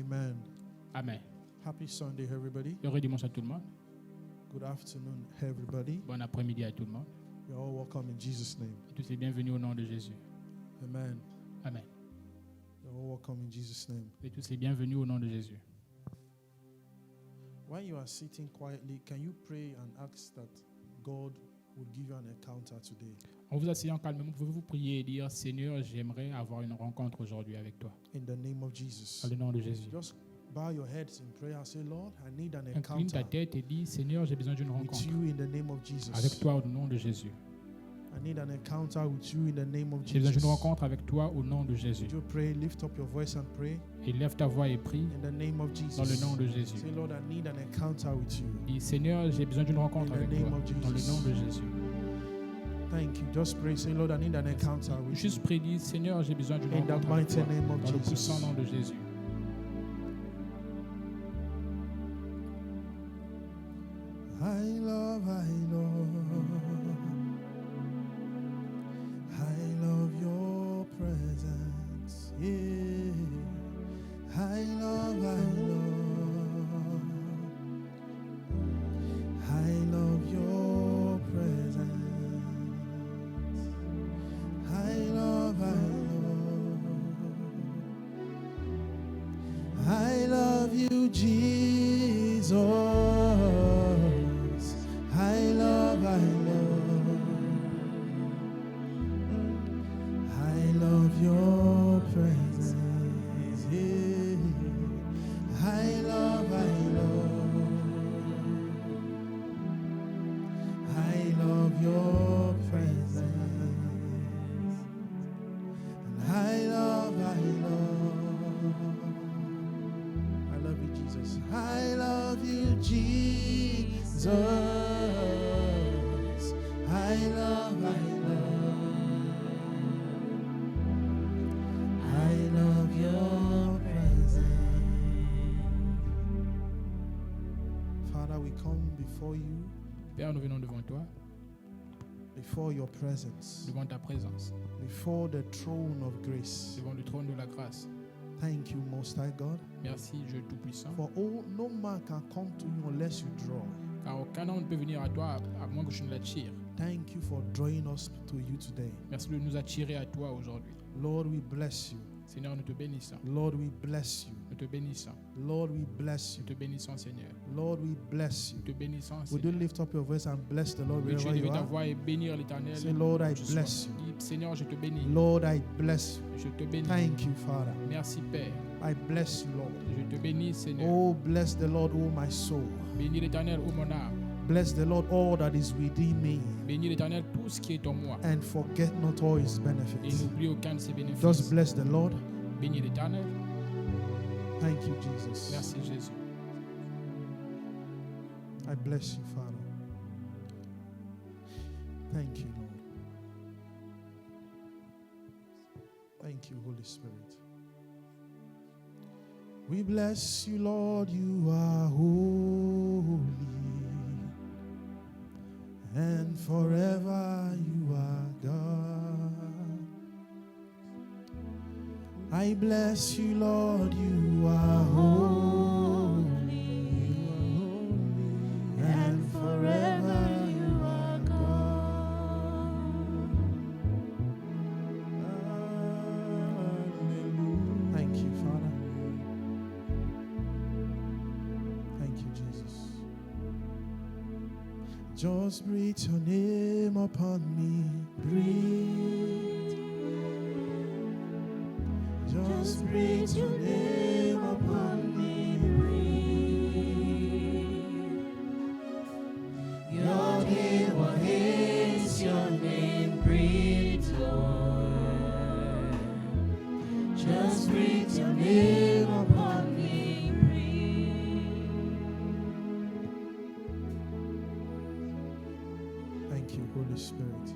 Amen. Amen. Happy Sunday, everybody. Heureux dimanche à tout le monde. Good afternoon, everybody. Bon après-midi à tout le monde. You're all welcome in Jesus' name. Et tous les bienvenus au nom de Jésus. Amen. Amen. You're all welcome in Jesus' name. Et tous les bienvenus au nom de Jésus. While you are sitting quietly, can you pray and ask that God will give you an encounter today? En vous asseyant calmement, pouvez-vous prier et dire, Seigneur, j'aimerais avoir une rencontre aujourd'hui avec toi. In the name of Jesus. Dans le nom de Jésus. Just bow your heads in prayer and say, Lord, I need an Incline ta encounter tête et dis, Seigneur, j'ai besoin d'une with rencontre you in the name of Jesus. avec toi au nom de Jésus. I need an encounter with you in the name of J'ai besoin Jesus. d'une rencontre avec toi au nom de Jésus. Would you pray, lift up your voice and pray Et lève ta voix et prie in the name of Jesus. dans le nom de Jésus. Say, Lord, I need an encounter with you. Dis, Seigneur, j'ai besoin d'une rencontre In the avec name toi of dans le Jesus. nom de Jésus. Thank you. Just pray. Say, Lord, I need an encounter with you. Juste prie, dis, Seigneur, j'ai besoin d'une In the rencontre avec mighty toi name of dans le Jesus. puissant nom de Jésus. I love your presence. Yeah. I love your presence. I love you, Jesus. I love your presence. Yeah. I love your presence. And I love you, Jesus. I love you, Jesus. I love your presence. Father, we come before you, Père, nous venons devant toi, before your presence, devant ta présence, before the throne of grace. devant le trône de la grâce. Thank you, Most High God. Merci, Dieu Tout-Puissant. For no man can come to you unless you draw. Car aucun homme ne peut venir à toi à moins que tu ne l'attires. Thank you for drawing us to you today. Merci de nous attirer à toi aujourd'hui. Lord, we bless you. Seigneur, nous te bénissons. Lord, we bless you. Nous te bénissons. Lord, we bless you. Nous te bénissons, Seigneur. Lord, we bless you. Nous te bénissons, Would you Seigneur. lift up your voice and bless the Lord Peux-tu wherever you élever ta are? voix et bénir l'Éternel? Say, Lord, I où tu sois. bless you. Dis, Seigneur, je te bénis. Lord, I bless you. Je te bénis. Thank you, Father. Merci, Père. I bless you, Lord. Je te bénis, Seigneur. Oh, bless the Lord, oh my soul. Bénis l'Éternel, ô mon âme. Bless the Lord, all that is within me. Bénis l'Éternel, tout ce qui est en moi. And forget not all his Et benefits. n'oublie aucun de ses bénéfices. Just bless the Lord. Bénis l'Éternel. Thank you, Jesus. Merci, Jésus. I bless you, Father. Thank you, Lord. Thank you, Holy Spirit. We bless you, Lord. You are holy, and forever you are God. I bless you, Lord. You are holy, and forever you are God. Thank you, Father. Thank you, Jesus. Just breathe your name upon me. Breathe. Just breathe your name upon me. Breathe. Your name will haste your name. Breathe, Lord. Just breathe your name upon me. Breathe. Thank you, Holy Spirit.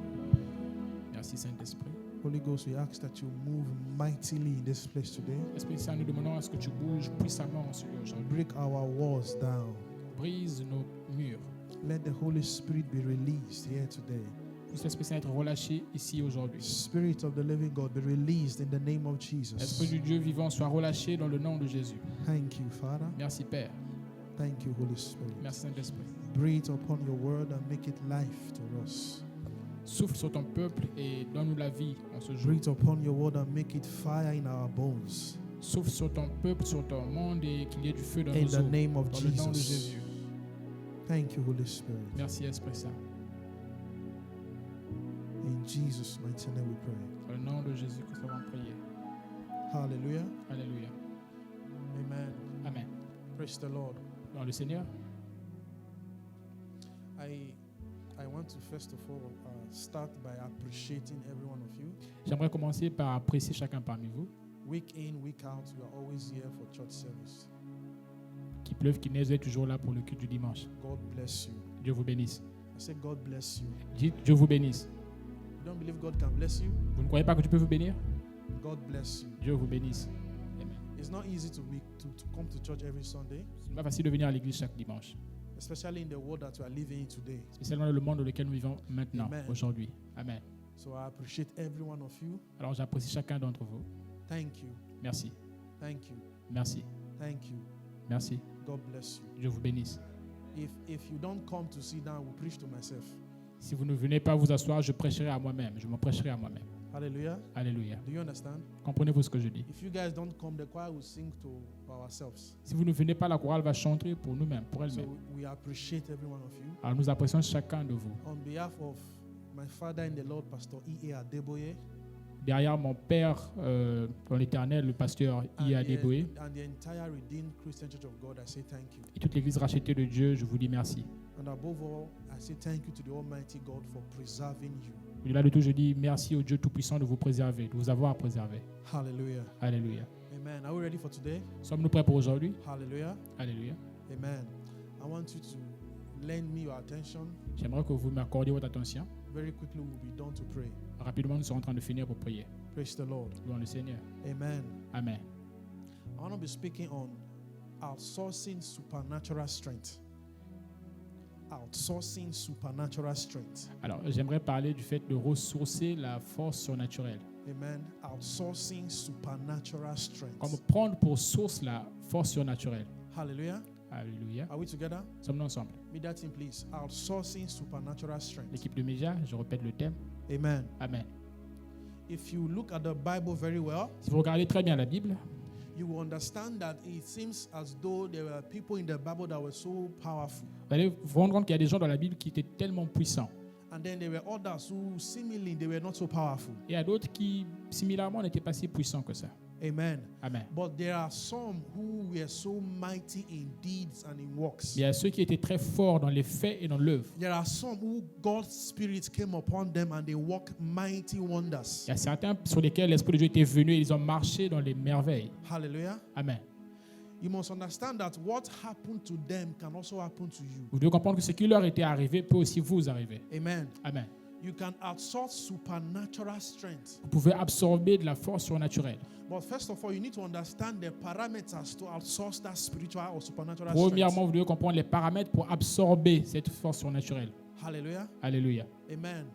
Merci, Saint-Esprit. Holy Ghost, we ask that you move mightily in this place today. Esprit Saint, nous demandons à ce que tu bouges puissamment en ce lieu aujourd'hui. Break our walls down. Brise nos murs. Let the Holy Spirit be released here today. puisse l'Esprit Saint être relâché ici aujourd'hui. Spirit of the living God, be released in the name of L'Esprit Jesus. du Dieu vivant soit relâché dans le nom de Jésus. Thank you, Father. Merci Père. Thank you, Holy Spirit. Merci Saint-Esprit. Breathe upon your word and make it life to us. Souffle sur ton peuple et donne-nous la vie en ce jour. Breathe upon your word and make it fire in our bones. Souffle sur ton peuple, sur ton monde et qu'il y ait du feu dans In nos the eaux. name of Dans le nom de Jesus. Jésus. Thank you, Holy Spirit. Merci Esprit Saint. In Jesus' mighty name we pray. Dans le nom de Jésus que nous avons prié. Hallelujah. Alléluia. Amen. Amen. Praise the Lord. Dans le Seigneur, I want to first of all start by appreciating every one of you. j'aimerais commencer par apprécier chacun parmi vous. Week in, week out, you are always here for church service. Qu'il pleuve, qu'il neige, vous êtes toujours là pour le culte du dimanche. God bless you. Dieu vous bénisse. I say God bless you. Dites Dieu vous bénisse. You don't believe God can bless you? Vous ne croyez pas que Dieu peut vous bénir? God bless you. Dieu vous bénisse. Amen. It's not easy to come to church every Sunday, Ce n'est pas facile de venir à l'église chaque dimanche, especially in the world that we are living in today. spécialement dans le monde dans lequel nous vivons maintenant, Amen. aujourd'hui. Amen. So I appreciate every one of you. Alors j'apprécie chacun d'entre vous. Thank you. Merci. Thank you. Merci. Thank you. Merci. God bless you. Dieu vous bénisse. If you don't come to sit down, I will preach to myself. Si vous ne venez pas vous asseoir, je prêcherai à moi-même. Je me prêcherai à moi-même. Hallelujah. Alléluia. Do you understand? Comprenez-vous ce que je dis? If you guys don't come, the choir will sing to ourselves. Si vous ne venez pas, la chorale va chanter pour nous-mêmes, pour So elle-même. we appreciate every one of you. Alors nous apprécions chacun de vous. On behalf of my father in the Lord, Pastor E.A. Adeboye, Derrière mon père dans l'éternel, le pasteur I.A. Adeboye, and the entire Redeemed Christian Church of God, I say thank you. et toute l'église rachetée de Dieu, je vous dis merci. And above all, I say thank you to the Almighty God for preserving you. Au-delà de tout, je dis merci au Dieu Tout-Puissant de vous préserver, de vous avoir préservé. Hallelujah. Alléluia. Amen. Are we ready for today? Sommes-nous prêts pour aujourd'hui? Hallelujah. Alléluia. Amen. I want you to lend me your attention. J'aimerais que vous m'accordiez votre attention. Very quickly, we'll be done to pray. Rapidement, nous sommes en train de finir pour prier. Praise the Lord. Louons le Seigneur. Amen. Amen. I want to be speaking on outsourcing supernatural strength. Outsourcing supernatural strength. Alors, j'aimerais parler du fait de ressourcer la force surnaturelle. Amen. Outsourcing supernatural strength. Comme prendre pour source la force surnaturelle. Hallelujah. Alléluia. Are we together? Sommes-nous ensemble? Media team, please. Outsourcing supernatural strength. L'équipe de médias, je répète le thème. Amen. Amen. If you look at the Bible very well, Si vous regardez très bien la Bible, you will understand that it seems as though there were people in the Bible that were so powerful. vous allez vous rendre compte qu'il y a des gens dans la Bible qui étaient tellement puissants. And then there were others who seemingly they were not so powerful. Et il y a d'autres qui, similairement, n'étaient pas si puissants que ça. Amen. Amen. But there are some who were so mighty in deeds and in works. Il y a ceux qui étaient très forts dans les faits et dans l'œuvre. There are some who God's Spirit came upon them and they work mighty wonders. Il y a certains sur lesquels l'Esprit de Dieu était venu et ils ont marché dans les merveilles. Hallelujah. Amen. You must understand that what happened to them can also happen to you. Vous devez comprendre que ce qui leur était arrivé peut aussi vous arriver. Amen. Amen. You can outsource supernatural strength. Vous pouvez absorber de la force surnaturelle. But first of all, you need to understand the parameters to outsource that spiritual or supernatural strength. Premièrement, vous devez comprendre les paramètres pour absorber cette force surnaturelle. Hallelujah. Alléluia. Amen.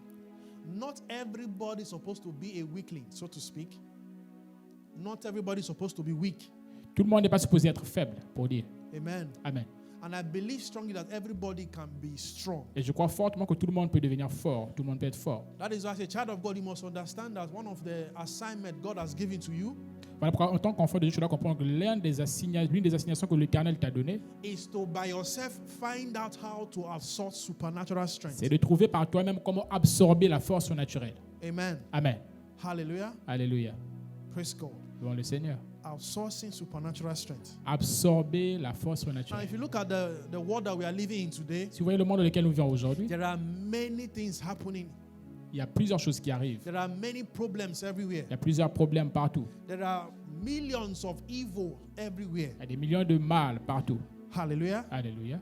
Not everybody is supposed to be a weakling, so to speak. Not everybody is supposed to be weak. Tout le monde n'est pas supposé être faible, pour dire. Amen. Amen. And I believe strongly that everybody can be strong. Et je crois fortement que tout le monde peut devenir fort. Tout le monde peut être fort. That is why, as a child of God, you must understand that one of the assignments God has given to you Voilà pourquoi, en tant qu'enfant de Dieu, tu dois comprendre que l'une des assignations que l'Éternel t'a données, is to by yourself find out how to outsource supernatural strength. c'est de trouver par toi-même comment absorber la force surnaturelle. Amen. Amen. Hallelujah. Alléluia. Praise God. Louons le Seigneur. Outsourcing supernatural strength. Absorber la force Now, surnaturelle. if you look at the world that we are living in today, Si vous voyez le monde dans lequel nous vivons aujourd'hui, there are many things happening. il y a plusieurs choses qui arrivent. There are many problems everywhere. Il y a plusieurs problèmes partout. There are millions of evil everywhere. Il y a des millions de mal partout. Hallelujah. Alléluia.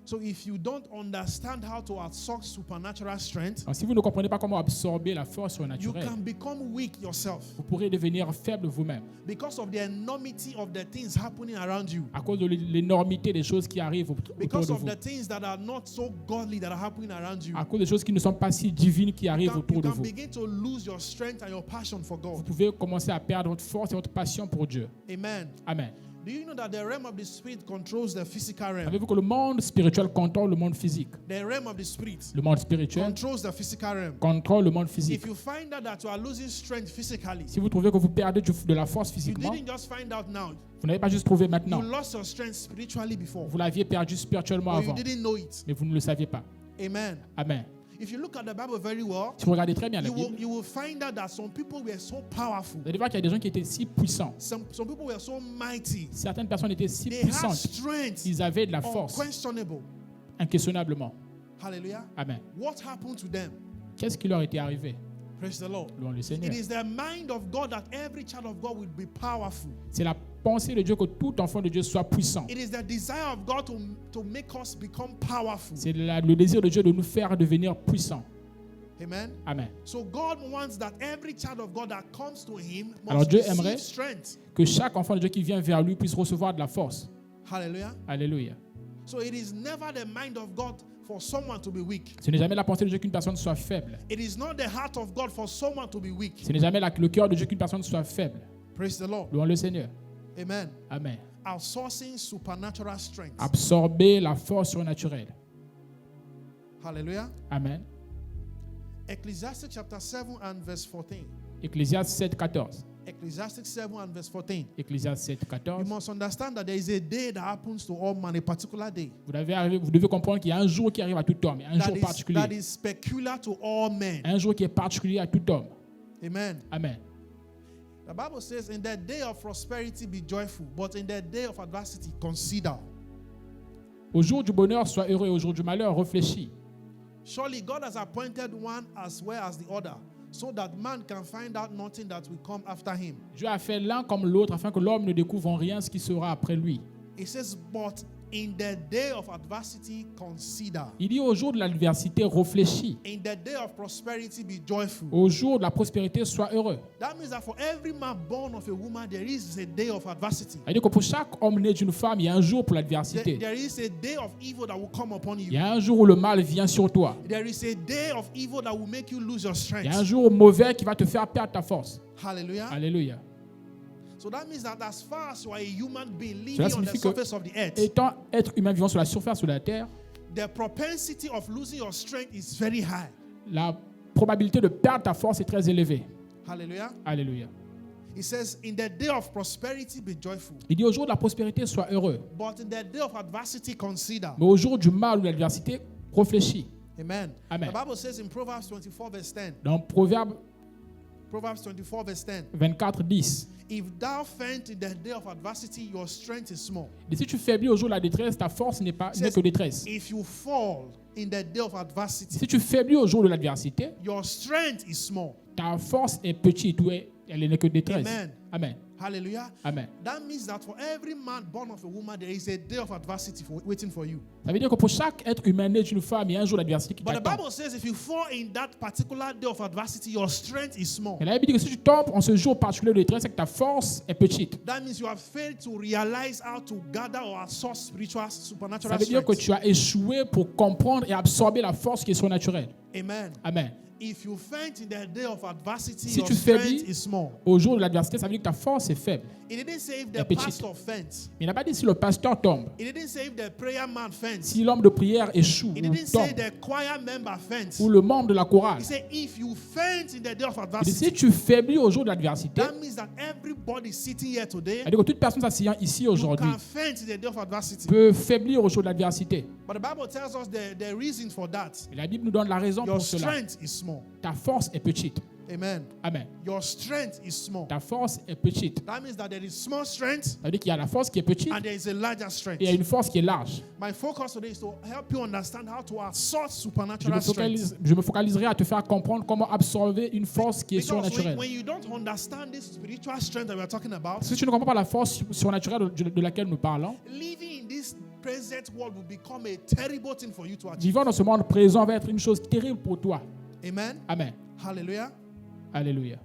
So if you don't understand how to absorb supernatural strength, Alors, si vous ne comprenez pas comment absorber la force you surnaturelle, can become weak yourself vous pourrez devenir faible vous-même because of the enormity of the things happening around you, à cause de l'énormité des choses qui arrivent autour because de of vous, the things that are not so godly that are happening around you. à cause des choses qui ne sont pas si divines qui arrivent You autour de can vous. begin to lose your strength and your passion for Vous God. pouvez commencer à perdre votre force et votre passion pour Dieu. Amen. Amen. Do you know that the realm of the spirit controls the physical realm? Savez-vous que le monde spirituel contrôle le monde physique? The realm of the spirit Le monde spirituel controls the physical realm. contrôle le monde physique. If you find out that you are losing strength physically, Si vous trouvez que vous perdez de la force you physiquement, didn't just find out now. vous n'avez pas juste trouvé You maintenant. lost your strength spiritually before, Vous l'aviez perdu spirituellement but you avant, didn't know it. mais vous ne le saviez pas. Amen. Amen. If you look at the Bible very well, Si vous regardez très bien la you Bible, will find out that some people were so powerful. vous allez voir qu'il y a des gens qui étaient si puissants. Some people were so mighty. Certaines personnes étaient si They had puissantes. strength, Ils avaient de la force, unquestionable. inquestionnablement. Hallelujah. Amen. What happened to them? Qu'est-ce qui leur était arrivé? Praise the Lord. Louons le It Seigneur. is the mind of God that every child of God will be powerful. C'est la pensée de Dieu que tout enfant de Dieu soit puissant. It is the desire of God to make us become powerful. C'est le désir de Dieu de nous faire devenir puissants. Amen. Amen. So God wants that every child of God that comes to Him Alors must Dieu receive aimerait strength. Que chaque enfant de Dieu qui vient vers lui puisse recevoir de la force. Hallelujah. Alléluia. So it is never the mind of God for someone to be weak. Ce n'est jamais la pensée de Dieu qu'une personne soit faible. It is not the heart of God for someone to be weak. Ce n'est jamais le cœur de Dieu qu'une personne soit faible. Praise the Lord. Louons le Seigneur. Amen. Amen. Outsourcing supernatural strength. Absorber la force surnaturelle. Hallelujah. Amen. Ecclesiastes chapter 7 and verse 14. Ecclésiaste 7, 14. Ecclesiastes 7 and verse 14. Ecclésiaste 7, You 14. must understand that there is a day that happens to all man, a particular day. Vous devez comprendre qu'il y a un jour qui arrive à tout homme, un jour That particulier. is peculiar to all men. Un jour qui est particulier à tout homme. Amen. Amen. The Bible says, in the day of prosperity be joyful, but in the day of adversity consider. Au jour du bonheur, sois heureux, et au jour du malheur, réfléchis. Surely God has appointed one as well as the other, so that man can find out nothing that will come after him. Dieu a fait l'un comme l'autre afin que l'homme ne découvre en rien ce qui sera après lui. It says, but in the day of adversity consider. Il dit au jour de l'adversité, réfléchis. In the day of prosperity be joyful. Au jour de la prospérité, sois heureux. That means that for every man born of a woman, there is a day of adversity. C'est-à-dire que pour chaque homme né d'une femme, il y a un jour pour l'adversité. There is a day of evil that will come upon Il you. y a un jour où le mal vient sur toi. There is a day of evil that will make you lose your Il y a un strength. jour mauvais qui va te faire perdre ta force. Hallelujah. Alléluia. So that means that as far as you are a human being living Cela on the signifie que, surface of the earth, étant être humain vivant sur la surface de la terre, the propensity of losing your strength is very high. la probabilité de perdre ta force est très élevée. Hallelujah. Alléluia. It says, in the day of prosperity be joyful, Il dit au jour de la prospérité, sois heureux. but in the day of adversity consider. Mais au jour du mal ou de l'adversité, réfléchis. Amen. Amen. The Bible says in Proverbs 24 verse 10, Dans Proverbe Proverbs 24 verse 10, 24, 10. if thou faint in the day of adversity, your strength is small. Et si tu faiblis au jour de la détresse, ta force n'est que détresse. If you fall in the day of adversity, Si tu faiblis au jour de l'adversité, your strength is small. ta force est petite ou elle n'est que détresse. Amen. Amen. Hallelujah. Amen. That means that for every man born of a woman, there is a day of adversity waiting for you. Ça veut dire que pour chaque être humain né d'une femme, il y a un jour d'adversité qui But the t'attend. Bible says if you fall in that particular day of adversity, your strength is small. Et la Bible dit que si tu tombes en ce jour particulier de détresse, c'est que ta force est petite. That means you have failed to realize how to gather or absorb spiritual, Ça supernatural veut dire que strength. tu as échoué pour comprendre et absorber la force qui est surnaturelle. Amen. Amen. If you faint in the day of adversity, Si your tu strength faiblis, is small. Au jour de l'adversité, ça veut dire que ta force est faible. It didn't say if est the petite. pastor faints. Mais il n'a pas dit si le pasteur tombe, It didn't say if the prayer man faints. si l'homme de prière échoue It ou didn't say tombe, the choir member faints. ou le membre de la chorale. He said if you faint in the day of Il dit, adversity, si tu faiblis au jour de l'adversité, that means that everybody sitting here today c'est-à-dire que toute personne s'asseyant ici aujourd'hui can faint in the day of adversity. peut faiblir au jour de l'adversité. But the Bible tells us the reason for that. Et la Bible nous donne la raison Your pour cela. strength is small. Ta force est petite. Amen. Amen. Your strength is small. Ta force est petite. That means that there is small strength Ça veut dire qu'il y a la force qui est petite and there is a larger et strength. il y a une force qui est large. My focus today is to help you understand how to absorb supernatural strength. Je me focaliserai à te faire comprendre comment absorber une force qui est Because surnaturelle. when you don't understand this spiritual strength that we are talking about, Si tu ne comprends pas la force surnaturelle de laquelle nous parlons, living in this present world will become a terrible thing for you to achieve. Vivant dans ce monde présent va être une chose terrible pour toi. Amen. Amen. Hallelujah. Alléluia.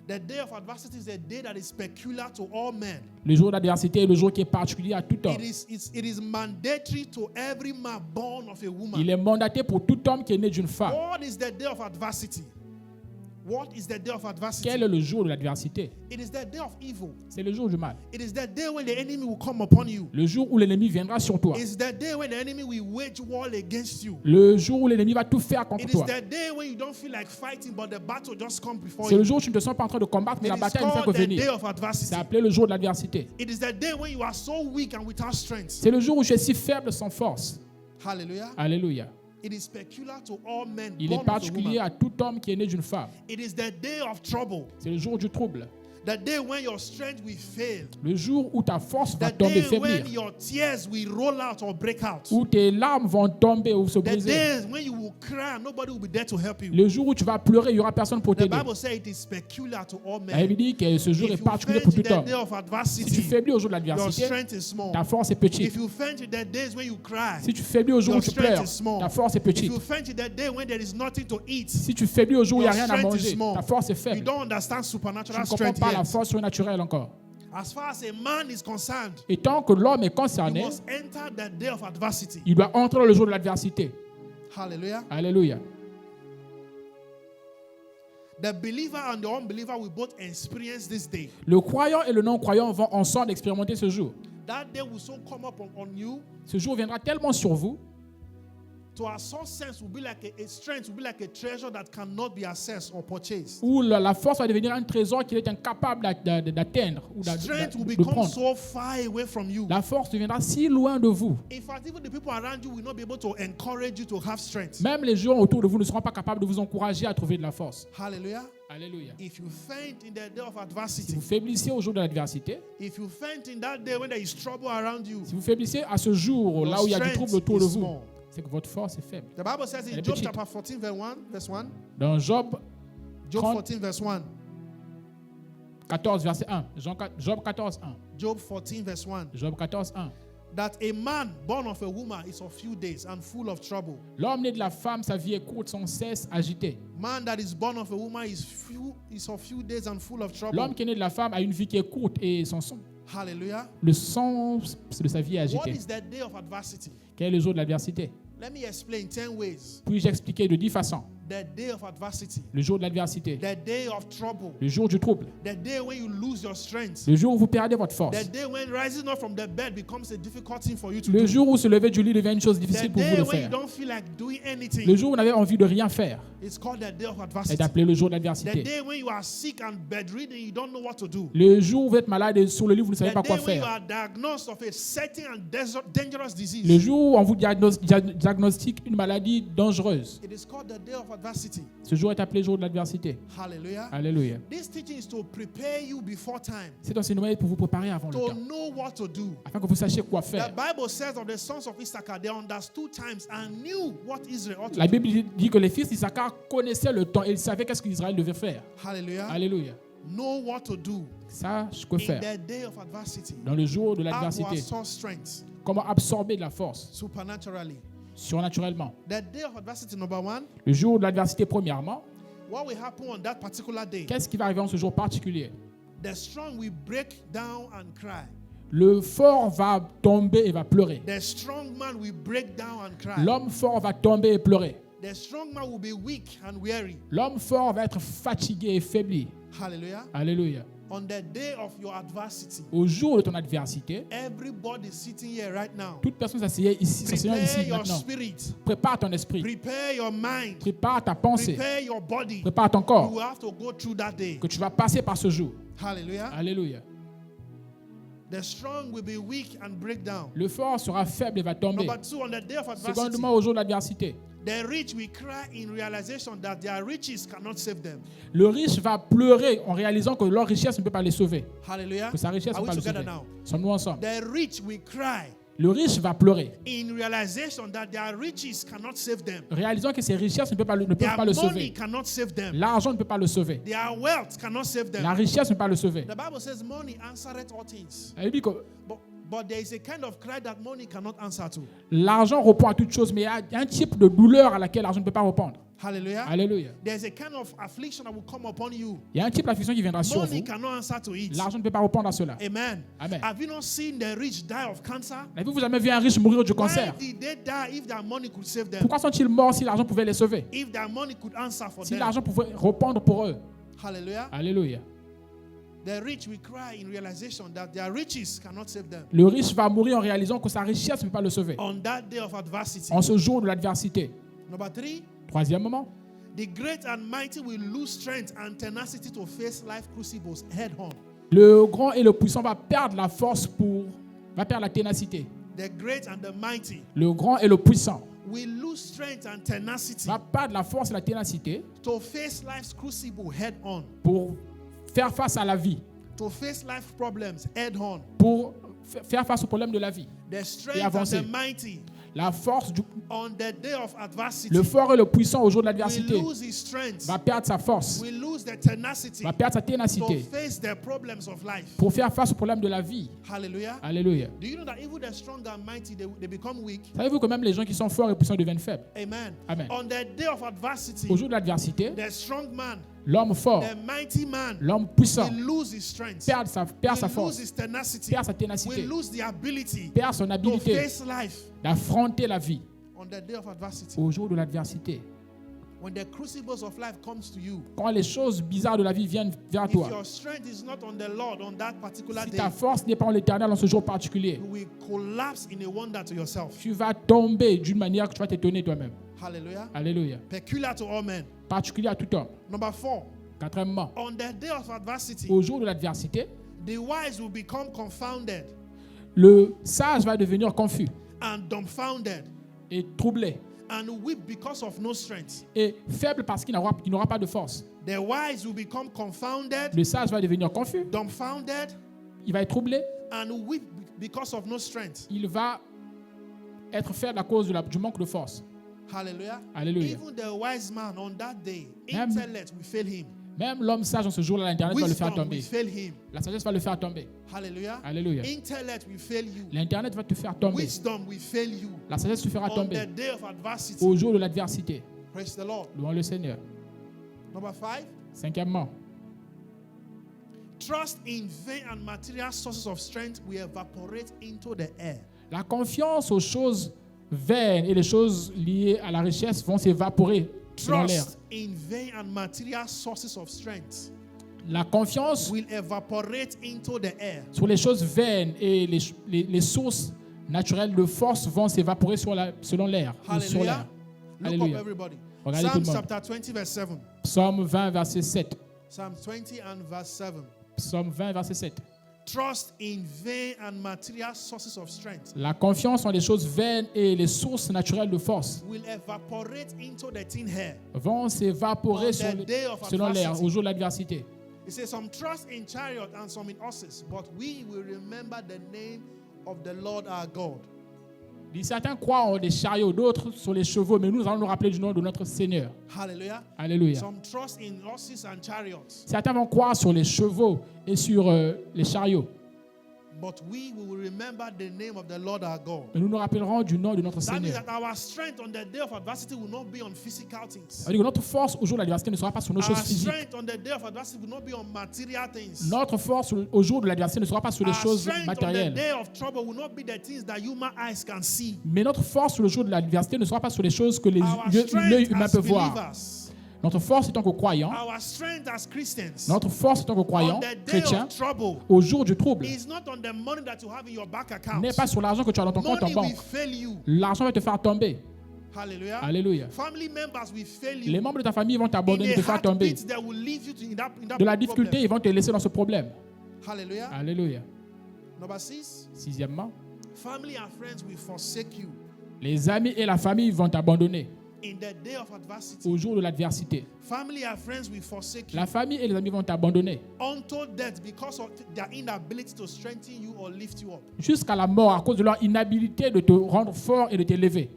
The day of adversity is a day that is peculiar to all men. Le jour d'adversité est le jour qui est particulier à tout homme. It is mandatory to every man born of a woman. Il est mandaté pour tout homme qui est né d'une femme. What is the day of adversity? What is the day of adversity? Quel est le jour de l'adversité? It is the day of evil. C'est le jour du mal. It is the day when the enemy will come upon you. Le jour où l'ennemi viendra sur toi. It's the day when the enemy will wage war against you. Le jour où l'ennemi va tout faire contre It is toi. the day when you don't feel like fighting, but the battle just comes before C'est le you. jour où tu ne te sens pas en train de combattre, mais It la is bataille ne fait que called the day venir. of adversity. C'est appelé le jour de l'adversité. It is the day when you are so weak and without strength. C'est le jour où tu es si faible sans force. Hallelujah. Alléluia. It is peculiar to all men Il est born of a particulier woman. à tout homme qui est né d'une femme. It is the day of trouble. C'est le jour du trouble. The day when your strength will fail. Le jour où ta force va The tomber, day when faiblir. your tears will roll out or break out. Où tes larmes vont tomber ou se The briser. days when you will cry and nobody will be there to help you. Le jour où tu vas pleurer, il n'y aura personne pour The t'aider. Bible says it is peculiar to all La Bible men. dit que ce jour If est you particulier faint pour in tout the homme. day of Si tu adversity, faiblis au jour de your l'adversité, strength is small. ta force est petite. If you faint in the days when you cry, Si tu faiblis au jour où your tu strength pleures, is small. ta force est If petite. you faint in the day when there is nothing to eat, Si tu faiblis au jour où il n'y a your rien à strength is manger, small. ta force est You faible. don't understand Tu supernatural ne comprends strength pas la yet. force surnaturelle encore. As far as a man is concerned, Et tant que l'homme est you concerné, must enter the day of adversity. il doit entrer dans le jour de l'adversité. Hallelujah. Alléluia. The believer and the unbeliever will both experience this day. Le croyant et le non-croyant vont ensemble expérimenter ce jour. That day will so come up on you. Ce jour viendra tellement sur vous To our source sense will be like a strength, will be like a treasure that cannot be accessed or purchased. où la force va devenir un trésor qu'il est incapable d'atteindre ou Strength will de become prendre. so far away from you. La force deviendra si loin de vous. In fact, even the people around you will not be able to encourage you to have strength. Même les gens autour de vous ne seront pas capables de vous encourager à trouver de la force. Hallelujah. Alléluia. If you faint in the day of Si adversity, vous faiblissez au jour de l'adversité, if you faint in that day when there is trouble around you, si vous faiblissez à ce jour, là où il y a du trouble autour de is vous, small. c'est que votre force est faible. The Bible says Elle in est Job petite. chapter 14, verse 1, Dans Job Job 30. 14, verse 1, 14, verset 1. Job 14, 1. Job 14, verse 1, Job 14, 1. that a man born of a woman is of few days and full of trouble. L'homme né de la femme, sa vie est courte, sans cesse agité. Man that is born of a woman is of few days and full of trouble. L'homme qui est né de la femme a une vie qui est courte et Hallelujah. le sens de sa vie est What agité. is the day of adversity? Quel est le jour de l'adversité? Let me explain 10 ways. Puis-je expliquer de 10 façons? The day of adversity, Le jour de l'adversité, the day of trouble, le jour du trouble, the day when you lose your strength, le jour où vous perdez votre force, the day when rising up from the bed becomes a difficult thing for you to le do, jour où se lever du lit devient une chose the difficile pour vous day de when you faire, don't feel like doing le anything. jour où vous n'avez envie de rien faire, It's called the day of est adversity. appelé le jour de The l'adversité. day when you are sick and bedridden, you don't know what to do. Le jour où vous êtes malade et sur le lit, vous ne savez The pas day quoi when you faire. are diagnosed of a certain and dangerous Le disease. jour où on vous diagnostique une maladie dangereuse, It is called the day of adversity. ce jour est appelé jour de l'adversité. Hallelujah. Alléluia. This teaching is to prepare you before time, Cet enseignement est pour vous préparer avant le to temps, know what to do. afin que vous sachiez quoi The faire. Bible says of the sons of Issachar, they understood times and knew what Israel ought to La do. Bible dit que les fils d'Issachar connaissaient le temps et ils savaient qu'est-ce qu'Israël devait faire. Hallelujah. Alléluia. Know what to do Sache quoi in faire the day of adversity. dans le jour de How to l'adversité. source strength Comment absorber de la force supernaturally. surnaturellement. The day of adversity, number one, Le jour de l'adversité, premièrement, what will happen on that particular day? qu'est-ce qui va arriver en ce jour particulier? The strong will break down and cry. Le fort va tomber et va pleurer. The strong man will break down and cry. L'homme fort va tomber et pleurer. The strong man will be weak and weary. L'homme fort va être fatigué et faibli. Hallelujah. Alléluia. On the day of your adversity, Au jour de ton adversité, everybody sitting here right now, toute personne s'asseyant ici prepare your maintenant. spirit, Prépare ton esprit. prepare your mind, Prépare ta pensée. prepare your body. Prépare ton You corps. will have to go through that day. Que tu vas passer par ce jour. Hallelujah. Alléluia. The strong will be weak and break down. Le fort sera faible et va tomber. Number two, on the day of adversity, Secondement, au jour de l'adversité, the rich will cry in realization that their riches cannot save them. le riche va pleurer en réalisant que leur richesse ne peut pas les sauver. Hallelujah. Que sa richesse Are ne peut we pas le together sauver. now? Sommes-nous ensemble? The rich will cry Le riche va pleurer, in realization that their riches cannot save them. réalisant que ses richesses ne peuvent pas le Their sauver. money cannot save them. L'argent ne peut pas le sauver. Their wealth cannot save La them. richesse ne peut pas le sauver. The Bible says money answereth all things. Elle dit que But But there is a kind of cry that money cannot answer to. L'argent répond à toute chose, mais il y a un type de douleur à laquelle l'argent ne peut pas répondre. Hallelujah. Alléluia. There's a kind of affliction that will come upon you. Il y a un type d'affliction qui viendra sur Money vous. cannot answer to it. L'argent ne peut pas répondre à cela. Amen. Amen. Have you not seen the rich die of cancer? Avez-vous jamais vu un riche mourir du Why cancer? did they die if their money could save them? Pourquoi sont-ils morts si l'argent pouvait les sauver? If their money could answer for Si them? l'argent pouvait répondre pour eux. Hallelujah. Alléluia. The rich will cry in realization that their riches cannot save them. Le riche va mourir en réalisant que sa richesse ne peut pas le sauver. On that day of adversity. En ce jour de l'adversité. Number 3, Troisièmement, the great and mighty will lose strength and tenacity to face life crucibles head on. le grand et le puissant va perdre la force va perdre la ténacité. The great and the mighty Le grand et le puissant will lose strength and tenacity va perdre la force et la ténacité to face life's crucible head on. pour faire face à la vie, To face life problems head on. pour faire face aux problèmes de la vie. The strength and avancer. the mighty La force, on the day of adversity le fort et le puissant au jour de will l'adversité lose his strength, va perdre sa force, will lose the tenacity va perdre sa to ténacité face the problems of life. pour faire face aux problèmes de la vie. Hallelujah. Alléluia. Do you know that even the strong and mighty, they become weak? Savez-vous que même les gens qui sont forts et puissants deviennent faibles? Amen. Amen. On the day of adversity, Au jour de l'adversité, the strong man, l'homme fort, the mighty man l'homme puissant will lose his strength, perd sa will lose force, his tenacity, perd sa will ténacité, lose the ability perd son to habilité face life d'affronter la vie. on the day of adversity. Au jour de l'adversité, When the crucibles of life comes to you, quand les choses bizarres de la vie viennent vers if toi, your strength is not on the Lord on that particular si day, ta force n'est pas en l'éternel en ce jour particulier, you will collapse in a wonder to yourself. tu vas tomber d'une manière que tu vas t'étonner toi-même. Hallelujah. Alléluia. Peculiar to all men. Particulier à tout homme. Number 4, Quatrièmement, on the day of adversity, au jour de l'adversité, the wise will become confounded le sage va devenir confus and dumbfounded et troublé and weep because of no strength. et faible parce qu'il n'aura pas de force. The wise will become confounded, Le sage va devenir confus, dumbfounded, il va être troublé, and weep because of no strength. il va être faible à cause du manque de force. Hallelujah. Alléluia. Even the wise man on that day, Même- intellect will fail him. Même l'homme sage en ce jour-là, l'Internet va le faire Wisdom tomber. will fail him. La sagesse va le faire tomber. Hallelujah. Alléluia. Intellect will fail you. L'Internet va te faire tomber. Wisdom will fail you. La sagesse te fera On the tomber day of adversity. au jour de l'adversité. Praise the Lord. Louons le Seigneur. Number 5, Cinquièmement, trust in vain and material sources of strength will evaporate into the air. la confiance aux choses vaines et les choses liées à la richesse vont s'évaporer dans l'air. Trust in vain and material sources of strength La confiance will evaporate into the air. sur les choses vaines et les sources naturelles de force vont s'évaporer selon l'air. Ou sur Hallelujah. l'air. Look Alléluia. up everybody. Regardez tout Psalm le monde. chapter 20 verse 7. Psaume 20, verset 7. Psalm 20 and verse 7. Psaume 20, verset 7. Trust in vain and material sources of strength La confiance en les choses vaines et les sources naturelles de force will evaporate into the thin air. vont s'évaporer On the day of selon l'air adversity. au jour de l'adversité. It says some trust in chariot and some in horses, but we will remember the name of the Lord our God. Il dit, certains croient en des chariots, d'autres sur les chevaux, mais nous allons nous rappeler du nom de notre Seigneur. Hallelujah. Alléluia. Some trust in horses and chariots, Certains vont croire sur les chevaux et sur les chariots, but we will remember the name of the Lord our God. mais nous nous rappellerons du nom de notre That means Seigneur. that our strength on the day of adversity will not be on physical things. Ça veut dire que notre force au jour de l'adversité ne sera pas sur nos Our choses physiques. strength on the day of adversity will not be on material things. Notre force au jour de l'adversité ne sera pas sur les Our choses strength on the matérielles. day of trouble will not be the things that human eyes can see. Mais notre force le jour de l'adversité ne sera pas sur les choses que Our l'œil strength humain as peut voir. believers, Notre force étant que croyants, our strength as Christians, notre force étant que on croyants, the day chrétiens, of trouble au jour du trouble, is not on the money that you have in your bank account. n'est pas sur l'argent que tu as dans ton compte en Money will banque. fail you. L'argent va te faire tomber. Hallelujah. Alléluia. Family members will fail Les you. membres de ta famille vont In t'abandonner, a te faire tomber. heartbeat, they will leave you to in that De la difficulté, problem. ils vont te laisser dans ce problème. Hallelujah. Alléluia. Number 6, Sixièmement, family and friends will forsake you les amis et la famille vont t'abandonner in the day of adversity. au jour de l'adversité. Family and friends will forsake you La famille et les amis vont t'abandonner unto death because of their inability to strengthen you or lift you up. jusqu'à la mort à cause de leur inhabilité de te rendre fort et de t'élever.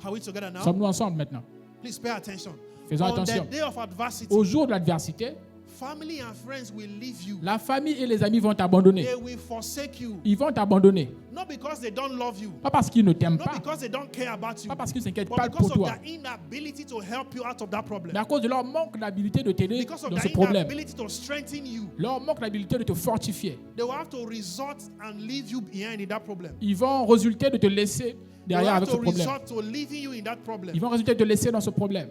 Are we together now? Sommes-nous ensemble maintenant? Please pay attention. Faisons On attention. the day of adversity, Au jour de l'adversité, family and friends will leave you. La famille et les amis vont t'abandonner. They will forsake you. Ils vont t'abandonner. Not because they don't love you. Pas parce qu'ils ne t'aiment Not pas, because they don't care about you. pas parce qu'ils ne s'inquiètent But pas because pour of toi, their inability to help you out of that problem. mais à cause de leur manque d'habilité de t'aider Because of dans ce their problème, inability to strengthen you. leur manque d'habilité de te fortifier. They will have to resort and leave you behind in that problem. Ils vont résulter de te laisser They will derrière have avec ce to problème. resort to leaving you in that problem. Ils vont résulter de te laisser dans ce problème.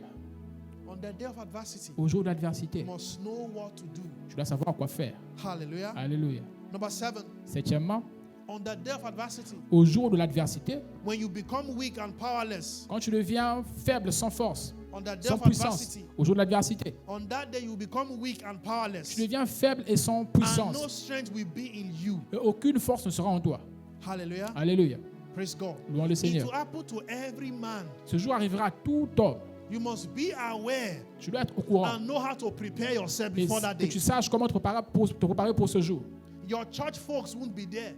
On the day of adversity, Au jour you d'adversité, must know what to do. tu dois savoir quoi faire. Hallelujah. Alléluia. Number 7, Septièmement, on the day of adversity, au jour de l'adversité, when you become weak and powerless, quand tu deviens faible, sans force, on the day sans of puissance, adversity, au jour de l'adversité, on that day you become weak and powerless, tu deviens faible et sans and no puissance. strength will be in you. Et aucune force ne sera en toi. Hallelujah. Alléluia. Praise God. Louons le It Seigneur. will happen to every man. Ce jour arrivera à tout homme. You must be aware Tu dois être au courant and know how to prepare yourself et before that que day. tu saches comment te préparer pour ce jour. Your church folks won't be there.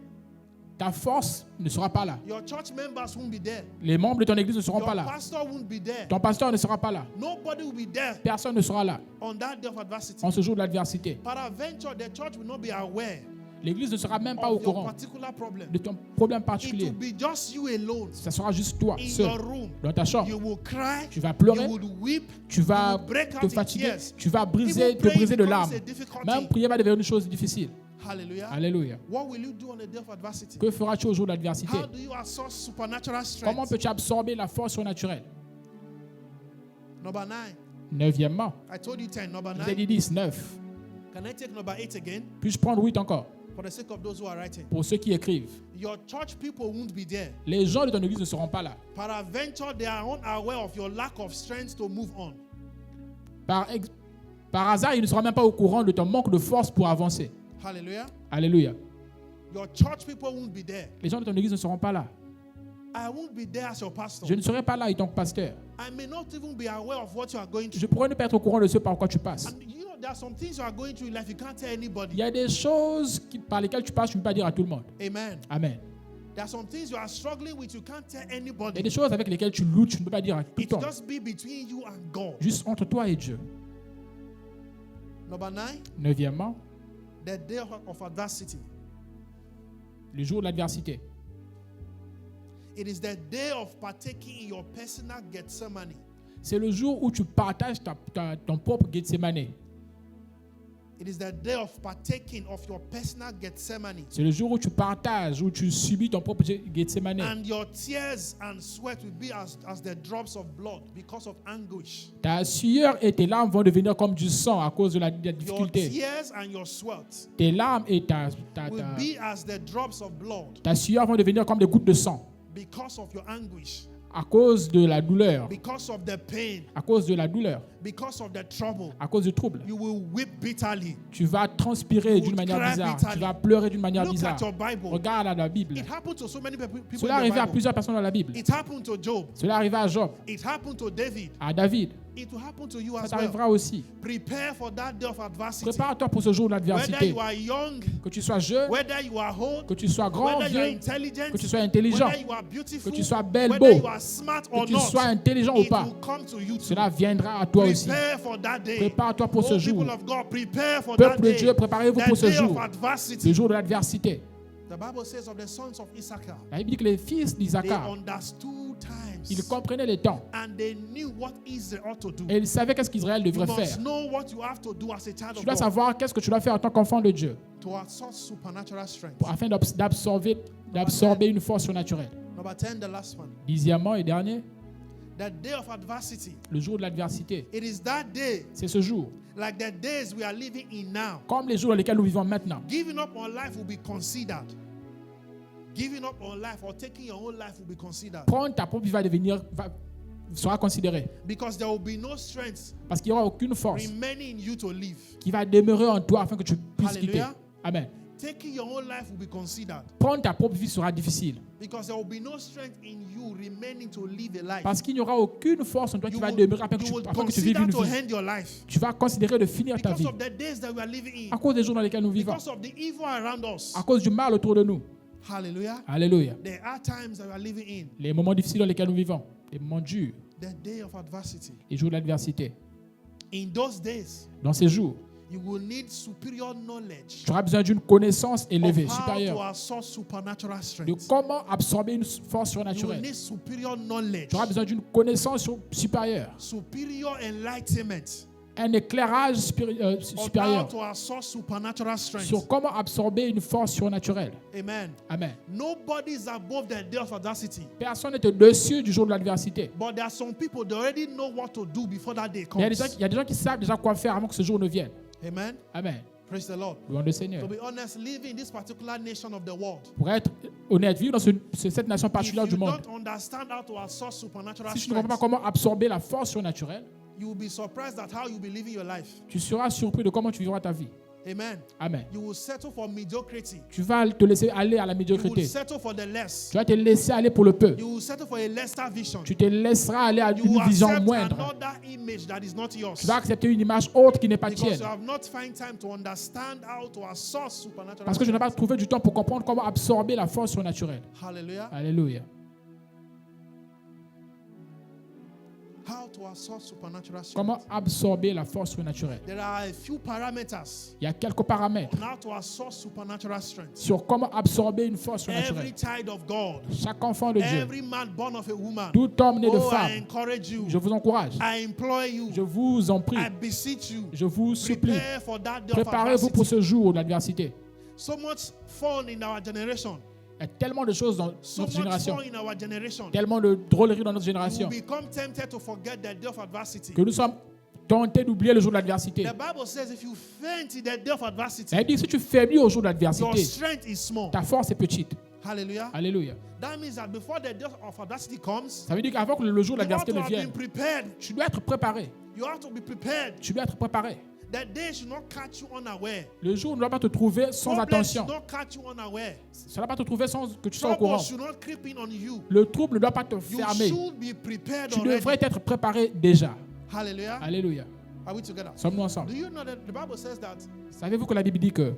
Ta force ne sera pas là. Your church members won't be there. Les membres de ton église ne seront Your pas là. pastor won't be there. Ton pasteur ne sera pas là. Nobody will be there Personne ne sera là on that day of adversity. en ce jour de l'adversité. Peradventure, the church will not be aware L'église ne sera même pas au of your courant particular problem. de ton problème It particulier. will be just you alone Ça sera juste toi, in seul, your room. dans ta chambre. You will cry. Tu vas pleurer, You will weep. tu vas you will break out te in fatiguer, tears. tu vas Even briser, te praying briser de becomes larmes. a difficult Même thing. prier va devenir une chose difficile. Hallelujah. Alléluia. What will you do on the day of adversity? Que feras-tu au jour de l'adversité? How do you absorb supernatural Comment strength? peux-tu absorber la force surnaturelle? Number 9. Neuvièmement, I told you 10. Number je vous ai 9. dit 10, 9. Can I take number 8 again? Puis-je prendre 8 encore? For the sake of those who are writing. Pour ceux qui écrivent. Your church people won't be there. Les gens de ton église ne seront pas là. Peradventure, they are unaware of your lack of strength to move on. Par hasard, ils ne seront même pas au courant de ton manque de force pour avancer. Hallelujah. Alléluia. Your church people won't be there. Les gens de ton église ne seront pas là. I won't be there as your pastor. Je ne serai pas là en tant que pasteur. I may not even be aware of what you are going Je through. pourrais ne pas être au courant de ce par quoi tu passes. And you know, there are some things you are going through in life you can't tell Il anybody. y a des choses par lesquelles tu passes, tu ne peux pas dire à tout le monde. Amen. Amen. There are some things you are struggling with you can't tell Il y a anybody. des choses avec lesquelles tu luttes, tu ne peux pas dire à tout It le monde. just be between you and God. Juste entre toi et Dieu. Number 9, Neuvièmement, the day of adversity. le jour de l'adversité. It is the day of partaking in your personal Gethsemane. C'est le jour où tu partages ton propre Gethsemane. It is the day of partaking of your personal Gethsemane. C'est le jour où tu partages, où tu subis ton propre Gethsemane. And your tears and sweat will be as the drops of blood because of anguish. Ta sueur et tes larmes vont devenir comme du sang à cause de la Your difficulté. tears and your sweat Tes larmes et will be as the drops of blood ta sueur vont devenir comme des gouttes de sang because of your anguish, à cause de la douleur. because of the pain, À cause de la douleur, because of the trouble. à cause du trouble. You will weep bitterly. Tu vas transpirer d'une manière cry bizarre. bitterly. Tu vas pleurer d'une manière Look bizarre. at your Bible. Regarde à la Bible. It happened to so many people Cela in the arrivait à Bible. plusieurs personnes dans la Bible. It happened to Job. Cela arrivait à Job, It happened to David. à David. It will happen to you Ça as well. t'arrivera aussi. Prepare for that day of adversity. Prépare-toi pour ce jour de Whether l'adversité. you are young, Que tu sois jeune, whether you are old, que tu sois grand, whether you are vieux, intelligent, que tu sois intelligent, whether you are beautiful, que tu sois belle, whether beau, you are smart que or tu not, sois intelligent ou it pas. will come to you too. Cela viendra à toi aussi. Prepare for that day. Prépare-toi pour ce Oh, jour. people of God, prepare for that Peuple de day. Dieu, préparez-vous pour The ce day jour, of adversity. le jour de l'adversité. The Bible says of the sons of Issachar, La Bible dit que les fils they d'Isaacar, understood times ils comprenaient les temps and they knew what Israel ought to do. et ils savaient qu'est-ce qu'Israël You devrait must faire. know what you have to do as a child Tu of dois God savoir qu'est-ce que tu dois faire en tant qu'enfant de Dieu to absorb supernatural strength. afin d'absorber une force surnaturelle. Number 10, the last one. 10e et dernier, The day of adversity. le jour de l'adversité. It is that day, C'est ce jour, like the days we are living in now. comme les jours dans lesquels nous vivons maintenant. Giving up on life will be considered. Giving up on life or taking your own life will be considered. Prendre ta propre vie sera considéré. Because there will be no strength Parce qu'il n'y aura aucune force remaining in you to live. qui va demeurer en toi afin que tu puisses quitter. Hallelujah. Amen. Taking your own life will be considered. Prendre ta propre vie sera difficile. Because there will be no strength in you remaining to live a life. Parce qu'il n'y aura aucune force en toi qui You va will, demeurer afin que you will afin que tu vives consider une to vie. end your life. Tu vas considérer de finir ta Because vie of the days that we are living à in. cause des jours dans lesquels nous vivons, Because of the evil around us. à cause du mal autour de nous. Hallelujah. Alléluia. There are times that we are living in. Les moments difficiles dans lesquels nous vivons, les moments durs, The day of adversity. les jours de l'adversité. In those days, Dans ces jours, You will need superior knowledge Tu auras besoin d'une connaissance élevée, of how to supérieure, absorb supernatural de strength. comment absorber une force You will surnaturelle. need superior knowledge, Tu auras besoin d'une connaissance supérieure, superior enlightenment un éclairage on how supérieur to absorb supernatural strength. sur comment absorber une force surnaturelle. Amen. Amen. Nobody is above the day of adversity. Personne n'est au-dessus du jour de l'adversité. But there are some people they already know what to do before that day Il y a comes. des gens qui savent déjà quoi faire avant que ce jour ne vienne. Amen. Amen. Praise the Lord. Louange le Seigneur. To be honest, living in this particular nation of the world, Pour être honnête, vivre dans cette nation if particulière you du monde, don't understand how to absorb supernatural si tu ne comprends pas strength, comment absorber la force surnaturelle, you will be surprised at how you'll be living your life. tu seras surpris de comment tu vivras ta vie. Amen. Amen. You will settle for mediocrity. Tu vas te laisser aller à la You will médiocrité. settle for the less. Tu vas te laisser aller pour le peu. You will settle for a lesser vision. Tu te laisseras aller à You une will vision accept moindre. another image that is not yours. Tu vas accepter une image autre qui n'est pas Because tienne. you have not find time to understand how to absorb supernatural Parce que je n'ai pas strength. trouvé du temps pour comprendre comment absorber la force surnaturelle. Hallelujah. Alléluia. How to absorb supernatural strength. Comment absorber la force surnaturelle? There are a few parameters Il y a quelques paramètres on how to absorb supernatural strength. sur comment absorber une force Every surnaturelle. child of God, Chaque enfant de Dieu, every man born of a woman, tout homme né de oh, I femme, encourage you, je vous encourage, I implore you, je vous en prie, I beseech you, je vous supplie, prepare for that day of préparez-vous pour adversity. ce jour d'adversité. So much fun in our generation. Il y a tellement de choses dans So notre much génération, fun in our generation. tellement de drôleries dans notre You génération, will become tempted to forget the day of adversity. que nous sommes tentés d'oublier le jour de l'adversité. The Bible says if you faint in the day of adversity, Elle dit, si tu faiblis au jour de your l'adversité, strength is small. ta force est petite. Hallelujah. Alléluia. That means that before the day of adversity comes, Ça veut dire qu'avant que le jour de you have l'adversité to ne have vienne, been prepared. tu dois être préparé. You have to be prepared. Tu dois être préparé. The day should not catch you unaware. Le jour ne doit pas te trouver sans Problems attention. should not catch you unaware. Ça ne doit pas te trouver sans que tu sois au courant. Trouble should not creep in on you. Le trouble ne doit pas te You fermer. should be prepared Tu already. devrais être préparé déjà. Hallelujah. Alléluia. Are we together? Sommes-nous ensemble? Do you know that the Bible says that Savez-vous que la Bible dit que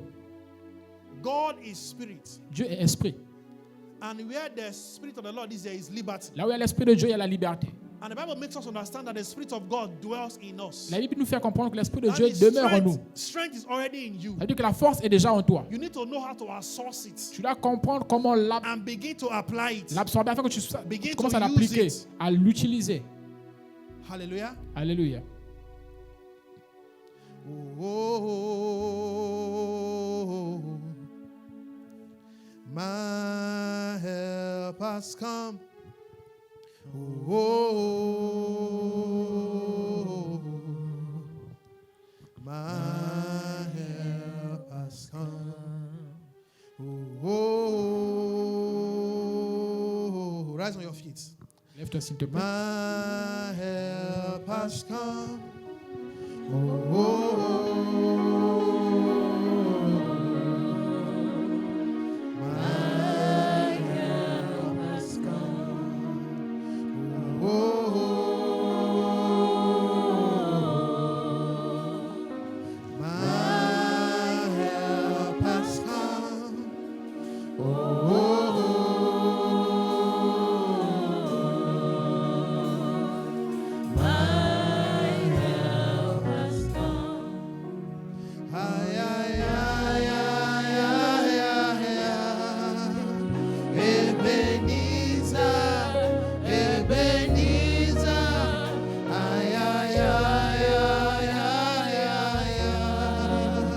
God is spirit, Dieu est esprit? and where the spirit of the Lord is, there is liberty. Là où il y a l'esprit de Dieu, il y a la liberté. And the Bible makes us understand that the spirit of God dwells in us. La Bible nous fait comprendre que l'esprit de That Dieu means demeure en nous. strength is already in you. Ça veut dire que la force est déjà en toi. You need to know how to outsource it Tu dois comprendre comment and begin to apply it. l'absorber afin que tu Begin commences to à l'appliquer, use it. à l'utiliser. Hallelujah. Alléluia. Oh, my help has come. Oh, my help has come. Oh, rise on your feet. Lève-toi s'il te plaît. My help has come. My help has come. My help has come. Ay, ay, ay, ay, ay, ay, ay. Ebenezer, Ebenezer. Ay, ay, ay, ay, ay, ay, ay.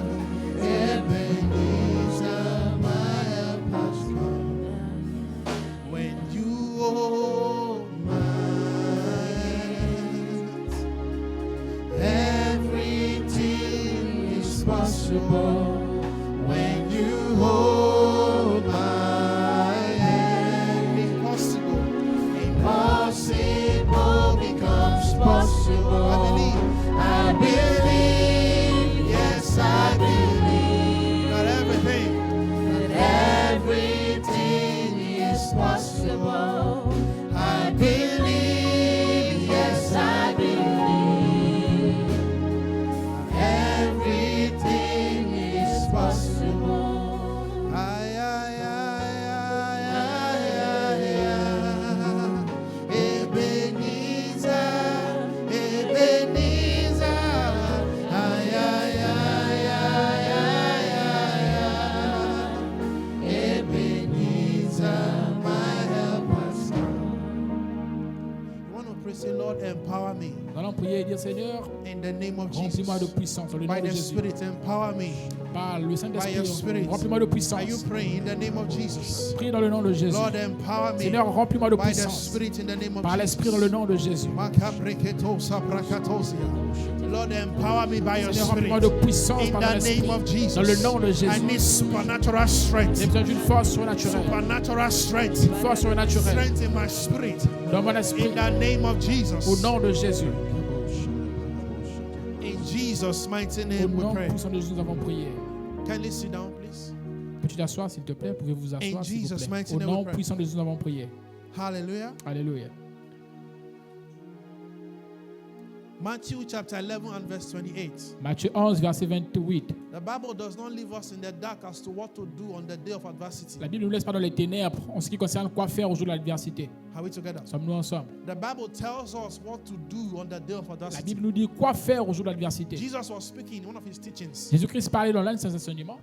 Ebenezer, my help has come. When you hold my hands, everything is possible. When you hold my hand, impossible, impossible becomes possible. I believe, yes, I believe that everything is possible. I believe, yes, I believe everything is Lord, empower me. Nous allons prier et dire, Seigneur, In the name of remplis-moi de Jesus. puissance dans le nom By de the Jésus. Spirit, empower me. Par le By your Saint-Esprit, Spirit. remplis-moi de Are you puissance. praying in the name of Jesus? Prie dans le nom de Jésus. Lord, empower me. Seigneur, remplis-moi de By the puissance. Spirit, in the name of Par l'Esprit dans le Jesus. nom de Jésus. Lord, empower me by your Seigneur, Spirit. remplis-moi de puissance In par the l'Esprit. name of Jesus. Dans le nom de I Jésus. need supernatural J'ai strength. besoin d'une force surnaturelle. Supernatural strength. Une force surnaturelle. Strength in my spirit. Dans mon esprit. In the name of Au Jesus. nom de Jésus. In Jesus' mighty Au name we nom pray. puissant de Jésus, nous avons prié. Can you sit down, please? Peux-tu t'asseoir, s'il te plaît? Pouvez-vous vous asseoir, In s'il vous Jesus' plaît? mighty Au name we nom pray. puissant de Jésus, nous avons prié. Hallelujah. Alléluia. Matthew chapter 11 and verse 28. Matthieu 11, verset 28. The Bible does not leave us in the dark as to what to do on the day of adversity. La Bible ne nous laisse pas dans les ténèbres en ce qui concerne quoi faire au jour de l'adversité. Are we together? Sommes-nous ensemble? The Bible tells us what to do on the day of La adversity. Bible nous dit quoi faire au jour de l'adversité. Jesus was speaking in one of his teachings. Jésus-Christ parlait dans l'un de ses enseignements.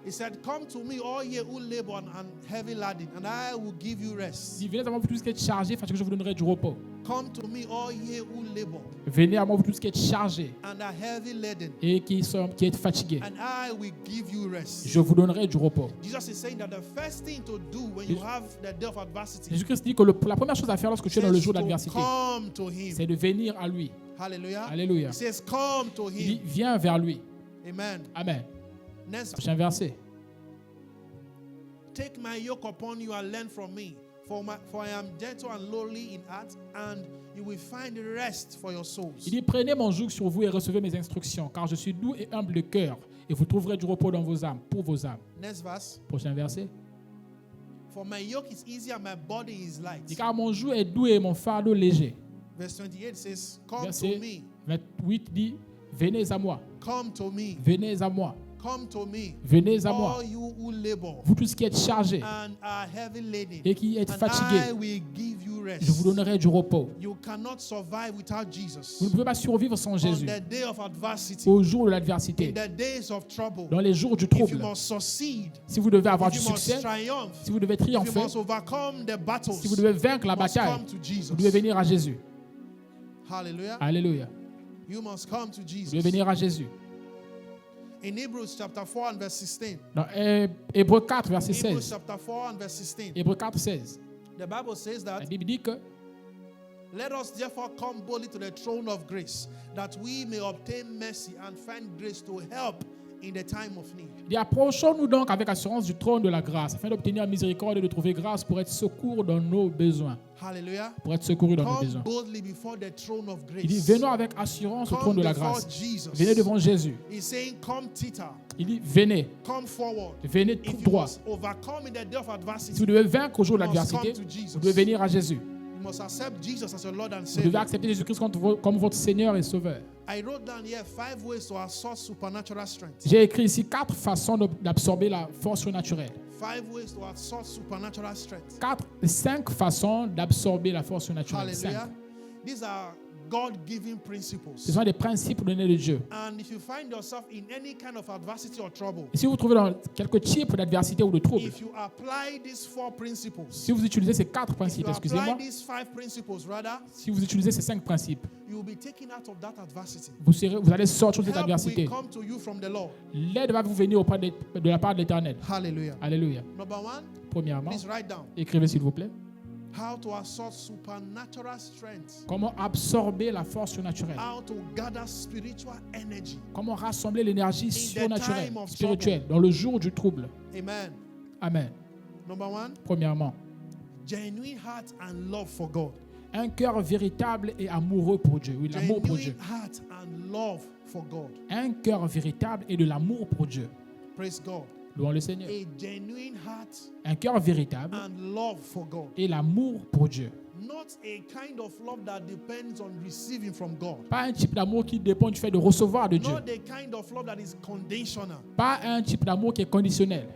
He said, "Come to me, all ye who labor and heavy laden, and I will give you Il rest. dit, venez à moi, vous tous qui êtes chargés, parce que je vous donnerai du repos. Come to me, all ye who labor Venez à moi, vous tous qui êtes chargés and are heavy laden, et qui êtes fatigués. and I will give you rest." Je vous donnerai du repos. Jesus is saying that the first thing to do when you have the day of adversity Jésus-Christ dit que la première chose à faire lorsque tu es dans le is jour de to l'adversité, come to him. c'est de venir à lui. Hallelujah. Alléluia. He says, "Come to Il dit, him." viens vers lui. Amen. Amen. Next, Prochain verset. take my yoke upon you and learn from me, for I am gentle and lowly in heart, and you will find rest for your souls. Il dit, prenez mon joug sur vous et recevez mes instructions, car je suis doux et humble de cœur, et vous trouverez du repos dans vos âmes, pour vos âmes. Next verse. Prochain verset. For my yoke is easy and my body is Il light. dit, car mon joug est doux et mon fardeau léger. Verse 28 says, "Come to Verset me, 28 dit, venez à moi, come to me, venez à moi, come to me, venez à moi, all you who labor vous tous qui êtes chargés and are heavy laden, et qui êtes and I fatigués, will give you je vous rest." donnerai du repos. You cannot survive without Jesus. Vous ne pouvez pas survivre sans On Jésus. the day of adversity, Au jour de in l'adversité, the days of trouble, dans les jours du if you trouble, must succeed, si vous devez avoir if du you must succès, triumph, si vous devez if you triompher, must overcome the battles, si vous devez vaincre la you must bataille, come to Jesus. vous devez venir à Jésus. Hallelujah. Alléluia. You must come to Vous Jesus. devez venir à Jésus. In Hebrews chapter 4 and verse 16. Dans Hébreux 4, verset Hebrews 16. chapter 4 and verse 16. Hébreux 4, 16. The Bible says La that, Bible dit que "Let us therefore come boldly to the throne of grace, that we may obtain mercy and find grace to help in the time of need." dit, approchons-nous donc avec assurance du trône de la grâce, afin d'obtenir miséricorde et de trouver grâce pour être secours dans nos besoins. Hallelujah. Pour être secouru dans nos Come besoins. boldly before the throne of Il dit, grace. venons avec assurance au Come trône de la before grâce. Jesus. Venez devant Jésus. He's saying, "Come thither, Il dit, venez, come forward." venez tout If you droit. must overcome in the day of Si vous adversity, devez vaincre au jour de you must l'adversité, come to Jesus. vous devez venir à Jésus. You must accept Jesus as your Lord and Vous devez Savior. accepter Jésus-Christ comme votre Seigneur et Sauveur. I wrote down here 5 ways to assault supernatural strength. J'ai écrit ici 4 façons d'absorber la force surnaturelle. 5 ways to assault supernatural strength. 5 façons d'absorber la force surnaturelle. Hallelujah. 5. These are God-given Ce principles. sont des principes donnés de Dieu. And if you find yourself in any kind of adversity or trouble, Et si vous vous trouvez dans quelques types d'adversité ou de troubles, if you apply these 4 principles, si vous utilisez ces 4 if you principes, apply excusez-moi, these 5 principles, rather, si vous utilisez ces 5 principes, you will be taken out of that adversity. vous allez sortir de cette Help will adversité. come to you from the Lord. L'aide va vous venir de la part de l'Éternel. Hallelujah. Alléluia. Number 1, Premièrement, please write down écrivez s'il vous plaît. how to assault supernatural strength, Comment absorber la force surnaturelle. how to gather spiritual energy. Comment rassembler l'énergie surnaturelle, time of spirituelle, dans le jour du trouble. Amen. Amen. Number 1, Premièrement, genuine heart and love for God. un cœur véritable et amoureux pour Dieu. Oui, l'amour pour Dieu. Genuine heart and love for God. Un cœur véritable et de l'amour pour Dieu. Praise God. Louons le Seigneur. A genuine heart Un cœur véritable and love for God. et l'amour pour Dieu. Not a kind of love that depends on receiving from God. Pas un type d'amour qui dépend du fait de recevoir de Dieu. Not a kind of love that is conditional. Pas un type d'amour qui est conditionnel.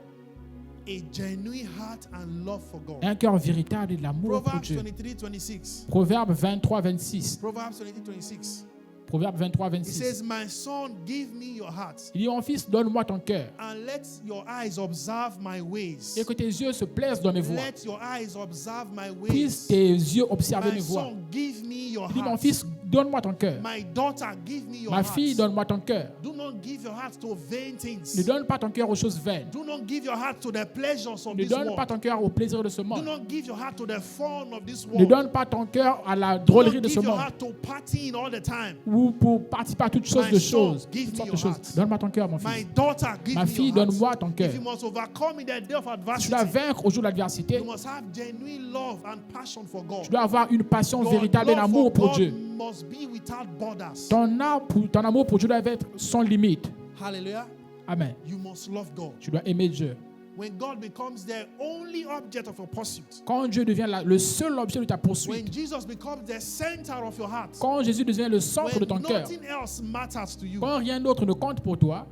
A genuine heart and love for God. Un cœur véritable et de l'amour pour Proverbs Dieu. 23:26. Proverbe 23, 26. Proverbs 23:26. Proverbe 23, He 26. says, my son, give me your heart, Il dit, mon fils, donne-moi ton cœur and let your eyes observe my ways. et que tes yeux se plaisent dans mes voies. Let your eyes observe my Puissent ways. tes yeux observer My mes voies. son, give me your Il dit, mon heart. fils, donne-moi ton cœur. My daughter, give me your Ma fille, heart. donne-moi ton cœur. Do not give your heart to vain Ne things. donne pas ton cœur aux choses vaines. Do not give your heart to the pleasures of Ne this donne pas world. ton cœur au plaisir de ce Do monde. not give your heart to the fun of this Ne world. donne pas ton cœur à la Do drôlerie not de ce give your monde. heart to partying all the time. Ou pour participer à toutes sortes My de son, choses. give Toutes me sortes your de choses. heart. Donne-moi ton cœur, mon My fils. daughter, give Ma me fille, your heart. donne-moi ton cœur. If you must overcome in the day of Tu adversity, dois vaincre au jour de l'adversité. you must have genuine love and passion for God. Tu dois avoir une passion Your véritable et un love amour for pour God Dieu. must be without borders. Ton amour pour Dieu doit être sans limite. Hallelujah. Amen. You must love God. Tu dois aimer Dieu. When God becomes the only object of your pursuit, Quand Dieu devient le seul objet de ta when poursuite, Jesus becomes the center of your heart, quand Jésus devient le centre de when ton cœur, nothing else matters to you, quand rien d'autre ne compte pour toi,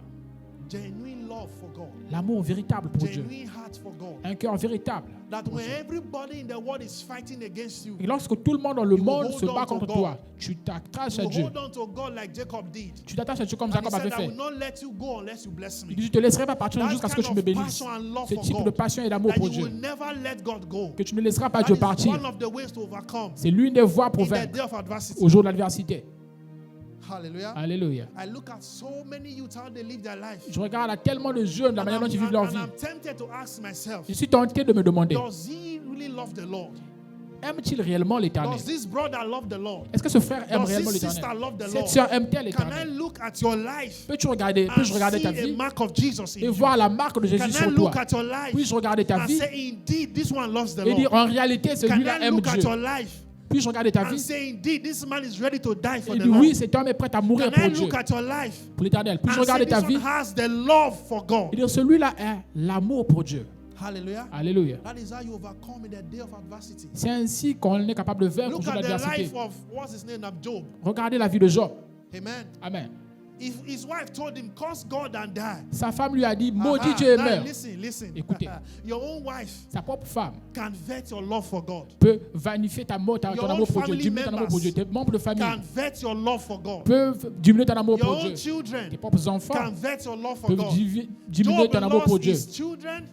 genuine love for God, l'amour véritable pour Dieu, genuine heart for God, un cœur véritable. that when everybody in the world is fighting against you, Et lorsque tout le monde dans le You monde hold se on bat to contre God. toi, tu t'attaches à you Dieu. hold on to God like Jacob did. Tu t'attaches à Dieu comme And he Jacob said, avait I fait. will not let you go unless you bless Il me. dit, je ne te laisserai pas partir That jusqu'à ce que kind tu me of bénisses. passion and love Ce for type de God, passion et d'amour that pour you will Dieu, never let God go. que tu ne laisseras pas That Dieu is partir. one of the ways to overcome C'est l'une des voies pour in the vaincre day of adversity. au jour de l'adversité. Hallelujah. Alléluia. I look at so many youth how they live their life. Je regarde à tellement de jeunes, la And manière dont ils vivent leur vie. I'm tempted to ask myself, Je suis tenté de me demander, does he really love the Lord? aime-t-il réellement l'Éternel? Does this brother love the Lord? Est-ce que ce frère aime Does réellement this sister l'Éternel? love the Cette Lord? sœur aime-t-elle Can I l'Éternel? look at your life Peux-je regarder and ta see a vie mark of Jesus in et you? voir la marque de Can Jésus I sur look toi? at your life Puis-je regarder ta and vie say, indeed, this one loves the et dire, Lord? en réalité, Can celui-là I aime look at Dieu? your life Puis-je regarder ta and vie say, indeed, this man is ready to die for et the dire, Lord? oui, cet homme est prêt à mourir Can I pour Dieu, look at your life pour l'Éternel? Puis-je and say, regarder ta this vie one has the love for God? et dire, celui-là a l'amour pour Dieu? Hallelujah. Alléluia. That is how you overcome in the day of adversity. C'est ainsi qu'on est capable de vaincre au Look jour de at the l'adversité. life of, what's his name, of Job. Regardez la vie de Job. Amen. Amen. If his wife told him, curse God and die. Sa femme lui a dit, maudit Aha. Dieu et Now meurt. listen. Écoutez. Your own wife Sa propre femme can vet your love for God. peut vanifier ton Your amour pour own Dieu, family diminuer ton amour pour Dieu. Tes membres de famille Can vet your love for God. peuvent diminuer ton amour Your pour own Dieu. children Tes propres enfants can vet your love for peuvent God. diminuer ton amour pour lost Dieu. his children.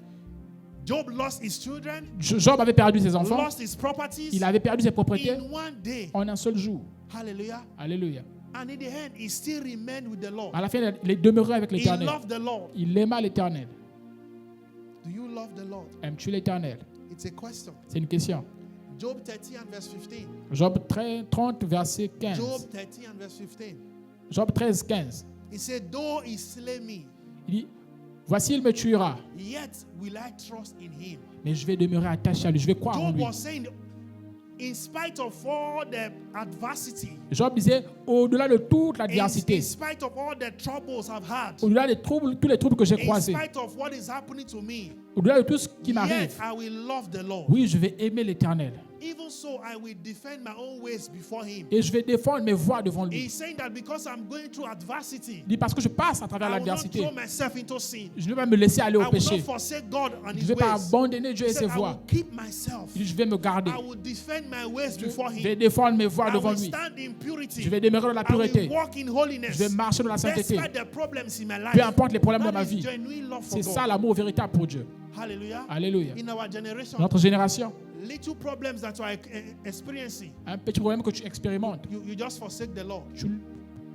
Job lost his children. Job avait perdu ses enfants. Lost his properties. Il avait perdu ses propriétés In one day. en un seul jour. Hallelujah. Alléluia. And in the end, he still remained with the Lord. À la fin, il est demeuré avec He l'Éternel. loved the Lord. Il aima l'Éternel. Do you love the Lord? Aimes-tu l'Éternel? It's a question. C'est une question. Job 30 and verse 15. Job 30, verset Job 15. 30 and verse 15. Job 13, 15. He said, though he slay me, Il dit, voici, il me tuera, yet will I trust in him. mais je vais demeurer attaché à lui. Je vais croire en Job lui. was saying, in spite of all the adversity, Job disait, au-delà de toute in l'adversité, spite of all the troubles I've had, au-delà des troubles, tous les troubles que j'ai in croisés, spite of what is happening to me, au-delà de tout ce qui yet m'arrive, I will love the Lord. oui, je vais aimer l'Éternel. Even so, I will defend my own ways before him. Et je vais défendre mes voies devant lui. He's saying that because I'm going through adversity, Il dit, parce que je passe à travers I will not l'adversité, throw myself into sin. je ne vais pas me laisser aller I au will péché. not forsake God and Je ne his vais pas ways. abandonner Dieu He et said, ses I will voies. keep myself. Il dit, je vais me garder. I will defend my ways before Je vais him. défendre mes voies I devant will lui. stand in purity. Je vais demeurer dans la I will pureté. walk in holiness. Je vais marcher dans la sainteté. Despite the problems in my life. Peu importe les problèmes de That ma is vie. genuine love for C'est God. ça l'amour véritable pour Dieu. Hallelujah. Alléluia. In our generation, Notre génération, little problems that you are experiencing, un petit problème que tu expérimentes, you just forsake the Lord. tu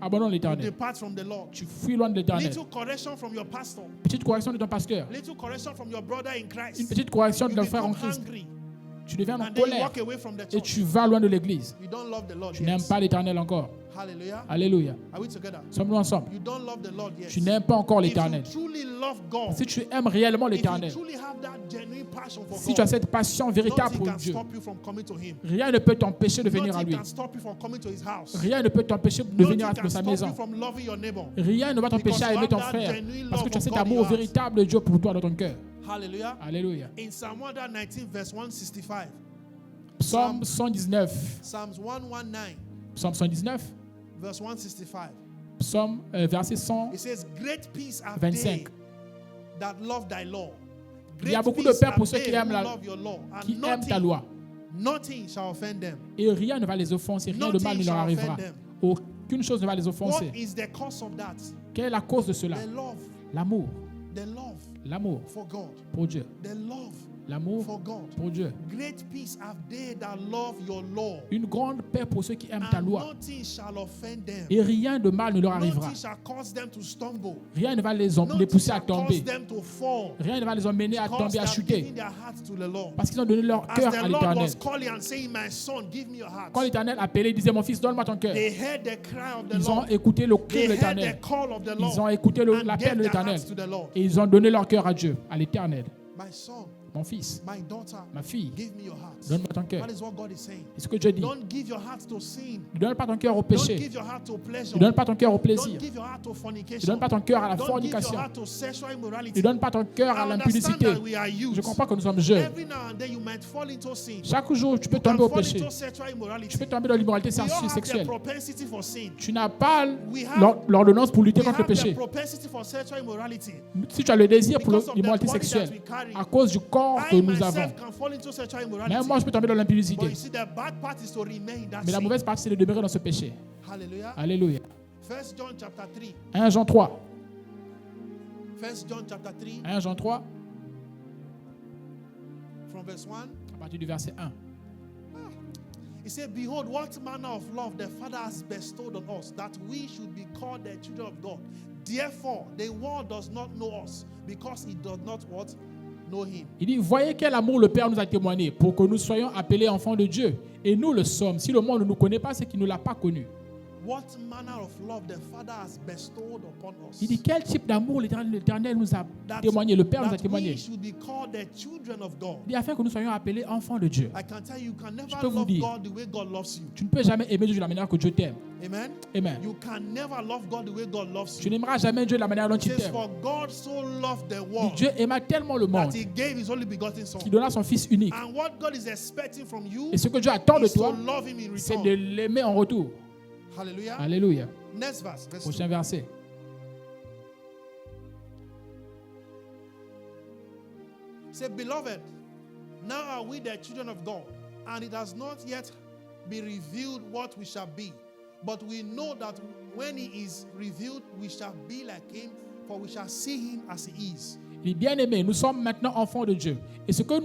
abandonnes You l'Éternel. depart from the Lord. Tu fuis loin de l'Éternel. Little correction from your pastor. Petite correction de ton pasteur. Little correction from your brother in Une Christ. petite correction de You ton frère en become Christ. angry. Tu deviens en And then you colère walk away from the et church. tu vas loin de l'église. You don't love the Lord Tu yet. n'aimes pas l'Éternel encore. Hallelujah. Alléluia. Are we together? Sommes-nous ensemble? You don't love the Lord yet. Tu n'aimes pas encore If you l'Éternel. truly love God, Si tu aimes réellement if you l'Éternel, truly have that genuine passion for si tu as God, cette passion véritable nothing pour can Dieu, stop you from coming to Him. rien ne peut t'empêcher de venir à Nothing lui. can stop you from coming to His house. Rien ne peut t'empêcher de Nothing venir à can sa stop you maison. from loving your neighbor. Rien ne va t'empêcher à aimer ton frère parce que tu as cet amour véritable de Dieu pour toi dans ton cœur. Hallelujah. Alléluia. In Psalm 119, verse 165, Psaume 119. Psalms 119, Psaume 119. verse 165, Psaume verset it says, great peace are 25. they that love thy law. Il y a Great beaucoup de peace paix are pour ceux they qui who aiment love your law, and qui aiment ta loi. nothing shall offend them. Et rien ne va les offenser, rien de mal ne leur arrivera. Aucune Aucune chose ne va les offenser. What is the cause of that? Quelle est la cause de cela? The love. L'amour. The love L'amour for God. pour Dieu. The love L'amour for God. pour Dieu. Great peace have they that love your law. Une grande paix pour ceux qui aiment ta And loi. nothing shall offend them. Et rien de mal ne leur arrivera. Nothing shall cause them to stumble. Rien ne va les Nothing pousser à shall cause tomber. them to fall. Rien ne va les emmener à Because tomber, they à have chuter. given their hearts to the Lord. Parce qu'ils ont donné leur As cœur the à Lord l'Éternel. was calling and saying, my son, give me your heart. Quand l'Éternel appelait, il disait, mon fils, donne-moi ton cœur. They heard the cry of the Ils ont Lord. écouté le cri They de heard l'Éternel. the call of the Ils ont Lord. écouté And l'appel gave de their l'Éternel. hearts to the Lord. Et ils ont donné leur cœur à Dieu, à l'Éternel. My son, Mon fils, my daughter, ma fille, give me your heart. donne-moi ton cœur. That is what God is saying. C'est ce que Dieu dit. Don't give your heart to sin. Ne donne pas ton cœur au Don't péché. give your heart to pleasure. Ne donne pas ton cœur au plaisir. Don't give your heart to Ne fornication. donne pas ton cœur à la Don't give your fornication. heart to sexual immorality. Ne donne pas ton cœur à I understand l'impudicité. that we are youths. Je comprends que nous sommes jeunes. Every now and then you might fall into sin. Chaque jour, tu peux You can tomber au fall péché. into sexual immorality. Tu peux tomber dans l'immoralité We all have the sexuelle. propensity for sin. Tu n'as pas We have- l'ordonnance pour lutter We contre le have the péché. propensity for sexual immorality. Si tu as le désir pour Because of the l'immoralité body that sexuelle, we carry. à cause du corps que I nous avons, myself can fall into sexual immorality. même moi, je peux tomber dans But l'impudicité. you see, the bad part is to remain in that Mais la sin. mauvaise partie, c'est de demeurer dans ce péché. Hallelujah. Alléluia. 1 John chapter 3. 1 Jean 3. 1 John chapter 3 1 Jean 3, from verse 1. à partir du verset 1. He said, behold, what manner of love the Father has bestowed on us, that we should be called the children of God. Therefore, the world does not know us, because it does not what? Know him. Il dit, voyez quel amour le Père nous a témoigné pour que nous soyons appelés enfants de Dieu. Et nous le sommes. Si le monde ne nous connaît pas, c'est qu'il ne l'a pas connu. What manner of love the Father has bestowed upon us. Il dit, quel type d'amour l'Éternel nous a That- témoigné, le Père nous a that témoigné. we should be called the children of God. Il dit, afin que nous soyons appelés enfants de Dieu. I can tell you, you can never peux vous love dire. God the way God loves you. Tu ne peux jamais aimer Dieu de la manière que Dieu t'aime. Amen. Amen. You can never love God the way God loves Tu you. n'aimeras jamais Dieu de la manière dont It il says, t'aime. for God so loved the Et world Dieu aima tellement le monde that he gave his only begotten son. qu'il donna son Fils unique. And what God is expecting from you Et ce que Dieu attend de is to toi, love him in c'est de return. l'aimer en retour. Hallelujah. Alléluia. Next verse. Verse 2. Prochain verset. Say, beloved, now are we the children of God, and it has not yet been revealed what we shall be. But we know that when he is revealed, we shall be like him, for we shall see him as he is. Il est bien aimé. Nous sommes maintenant enfants de Dieu. Et ce que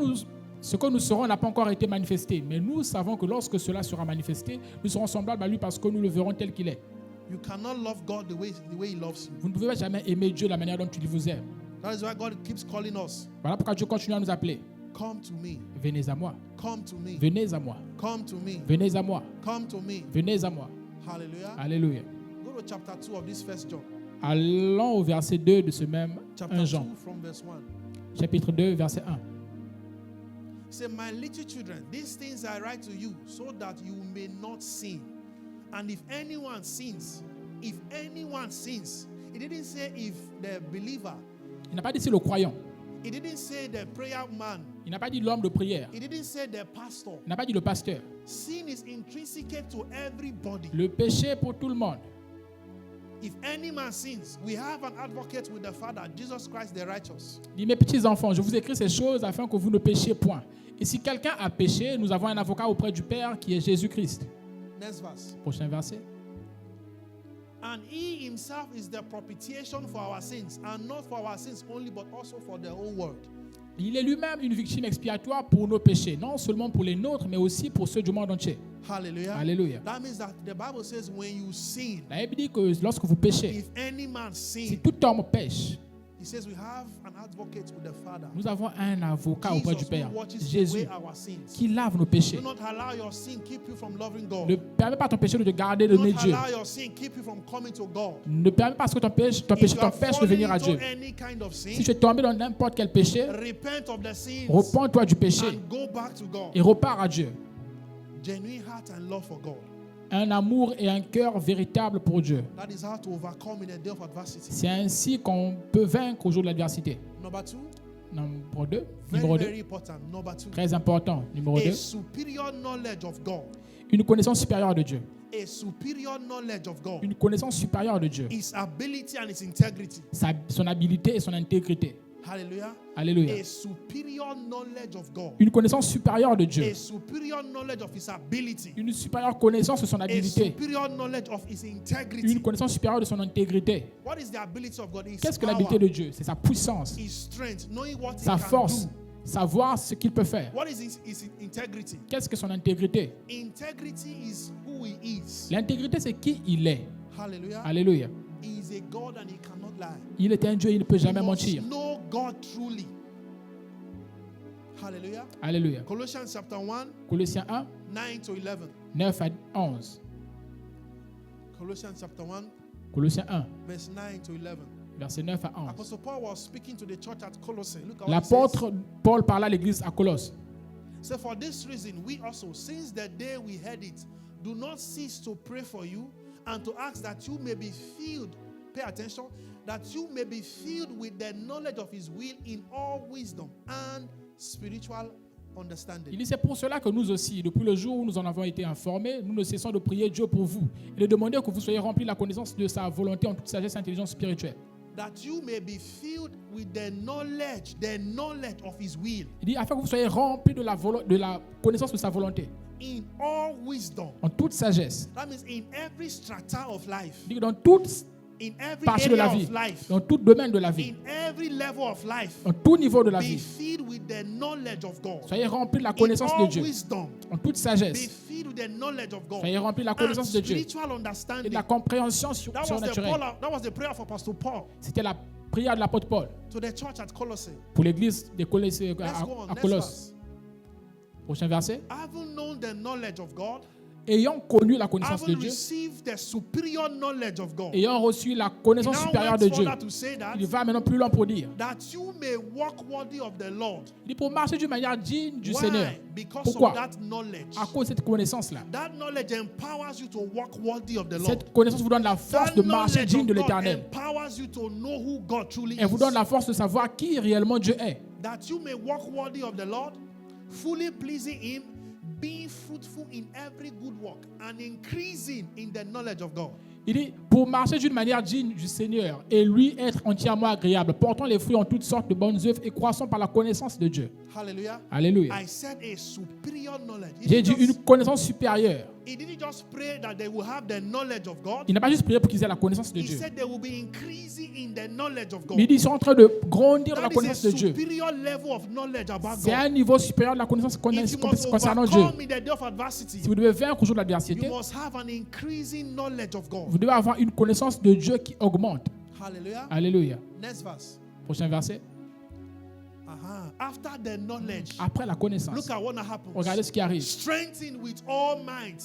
nous serons n'a pas encore été manifesté. Mais nous savons que lorsque cela sera manifesté, nous serons semblables à lui parce que nous le verrons tel qu'il est. You cannot love God the way he loves you. Vous ne pouvez jamais aimer Dieu de la manière dont il vous aime. That is why God keeps calling us. Voilà pourquoi Dieu continue à nous appeler. Come to me. Venez à moi. Come to me. Venez à moi. Come to me. Venez à moi. Come to me. Venez à moi. Hallelujah. Alléluia. Go to chapter 2 of this first John. Allons au verset 2 de ce même Chapter 1 2 Jean. from verse 1. Chapitre 2, verset 1. Say, my little children, these things I write to you so that you may not sin. And if anyone sins, he didn't say if the believer, Il n'a pas dit c'est le croyant. he didn't say the prayer man, Il n'a pas dit l'homme de prière. he didn't say the pastor. Il n'a pas dit le pasteur. Sin is intrinsic to everybody. Le péché pour tout le monde. If any man sins, we have an advocate with the Father, Jesus Christ the righteous. Il dit, mes petits enfants, je vous écris ces choses afin que vous ne péchiez point. Et si quelqu'un a péché, nous avons un avocat auprès du Père qui est Jésus-Christ. Next verse. Prochain verset. And he himself is the propitiation for our sins, and not for our sins only, but also for the whole world. Il est lui-même une victime expiatoire pour nos péchés, non seulement pour les nôtres, mais aussi pour ceux du monde entier. Hallelujah. Alléluia. That means that the Bible says when you sin, La Bible dit que lorsque vous péchez, if any man si sin, tout homme pêche, he says we have an advocate with the Father. nous avons un avocat auprès du Jesus Père, who watches Jésus, away our sins. qui lave nos péchés. Do not allow your sin keep you from loving Ne God. permets pas à ton péché de te garder Do d'aimer not Dieu. allow your sin keep you from coming to God. Ne permets pas à ce que ton péché If you are t'empêche de falling venir à into Dieu. any kind of Si sin, tu es tombé dans n'importe quel péché, repent of the sins repens-toi du péché and go back to God. et repars à Dieu. Genuine heart and love for God. Un amour et un cœur véritable pour Dieu. That is how to overcome in a day of adversity. C'est ainsi qu'on peut vaincre au jour de l'adversité. Number 2, Numéro 2. very, Numéro 2. very important. Number 2, Très important. Numéro a 2. superior knowledge of God. Une connaissance supérieure de Dieu. A superior knowledge of God. Une connaissance supérieure de Dieu. His ability and his integrity. Son habileté et son intégrité. Hallelujah. Alléluia. A superior knowledge of God. Une connaissance supérieure de Dieu. A superior knowledge of His ability. Une supérieure connaissance de son A habilité. superior knowledge of His Une integrity. connaissance supérieure de son intégrité. What is the ability of God? His Qu'est-ce que power, l'habilité de Dieu? C'est sa puissance, His strength, knowing what He sa can force, do. savoir ce qu'il peut faire. What is his integrity? Qu'est-ce que son intégrité? Integrity is who He is. L'intégrité, c'est qui il est. Hallelujah. Alléluia. He is a God and He cannot lie. Il est un Dieu, il ne peut jamais You must mentir. know God truly. Hallelujah. Alléluia. Colossians chapter 1, Colossiens 1, 9 to 11. 9 à 11. Colossians chapter 1, Colossiens 1, verse 9 to 11. versets 9 à 11. Apostle Paul was speaking to the church at Colossae. Look at what he says. L'apôtre Paul parla à l'église à Colosse. So for this reason, we also, since the day we heard it, do not cease to pray for you and to ask that you may be filled, pay attention, that you may be filled with the knowledge of His will in all wisdom and spiritual understanding. Il dit, c'est pour cela que nous aussi, depuis le jour où nous en avons été informés, nous ne cessons de prier Dieu pour vous et de demander que vous soyez remplis de la connaissance de sa volonté en toute sagesse et intelligence spirituelle. That you may be filled with the knowledge of His will Il dit, afin que vous soyez remplis de la connaissance de sa volonté, in all wisdom. en toute sagesse. That means in every strata of life, Il dit, dans toute in every partie de la area vie, of life, dans tout domaine de la vie, in every level of life, en tout niveau de la be vie, filled with the knowledge of God. soyez remplis de la In connaissance de all Dieu, wisdom, en toute be sagesse. filled with the knowledge of God. Soyez remplis de la And connaissance de Dieu spiritual et de understanding. la compréhension That surnaturelle. was the prayer for Pastor Paul C'était la prière de l'apôtre Paul to the church at Colossae. pour l'église de Colosse, Let's go on. à Next Colosse. verse. Prochain verset. Having known the knowledge of God, Ayant connu la connaissance de having Dieu, received the superior knowledge of God. ayant reçu la He connaissance now supérieure went de Dieu, further to say that, il va maintenant plus loin pour dire. that you may walk worthy of the Lord. Il dit pour marcher d'une manière digne du Why? Seigneur. Because Pourquoi? of that knowledge. À cause de cette connaissance-là. That knowledge empowers you to walk worthy of the Lord. Cette connaissance vous donne la force That de marcher knowledge digne of de God l'Éternel. empowers you to know who God truly Elle vous donne is. la force de savoir qui réellement Dieu est. That you may walk worthy of the Lord, fully pleasing Him, being fruitful in every good work and increasing in the knowledge of God. Il dit, pour marcher d'une manière digne du Seigneur et lui être entièrement agréable, portant les fruits en toutes sortes de bonnes œuvres et croissant par la connaissance de Dieu. Hallelujah. Alléluia. I said a superior knowledge. J'ai dit une connaissance supérieure. He didn't just pray that they will have the knowledge of God. Il n'a pas juste prié pour qu'ils aient la connaissance de He Dieu. said they will be increasing in the knowledge of God. Mais il dit, ils sont en train de grandir dans la That is connaissance a de Dieu. superior level of knowledge about C'est un God. niveau supérieur de la connaissance If you must concernant Dieu. overcome in the day of adversity, Si vous devez vaincre au jour de you l'adversité, must have an increasing knowledge of God. vous devez avoir une connaissance de Dieu qui augmente. Hallelujah. Alléluia. Next verse. Prochain verset. After the knowledge, Après la connaissance, look at what happens. regardez ce qui arrive. Strengthened with all might,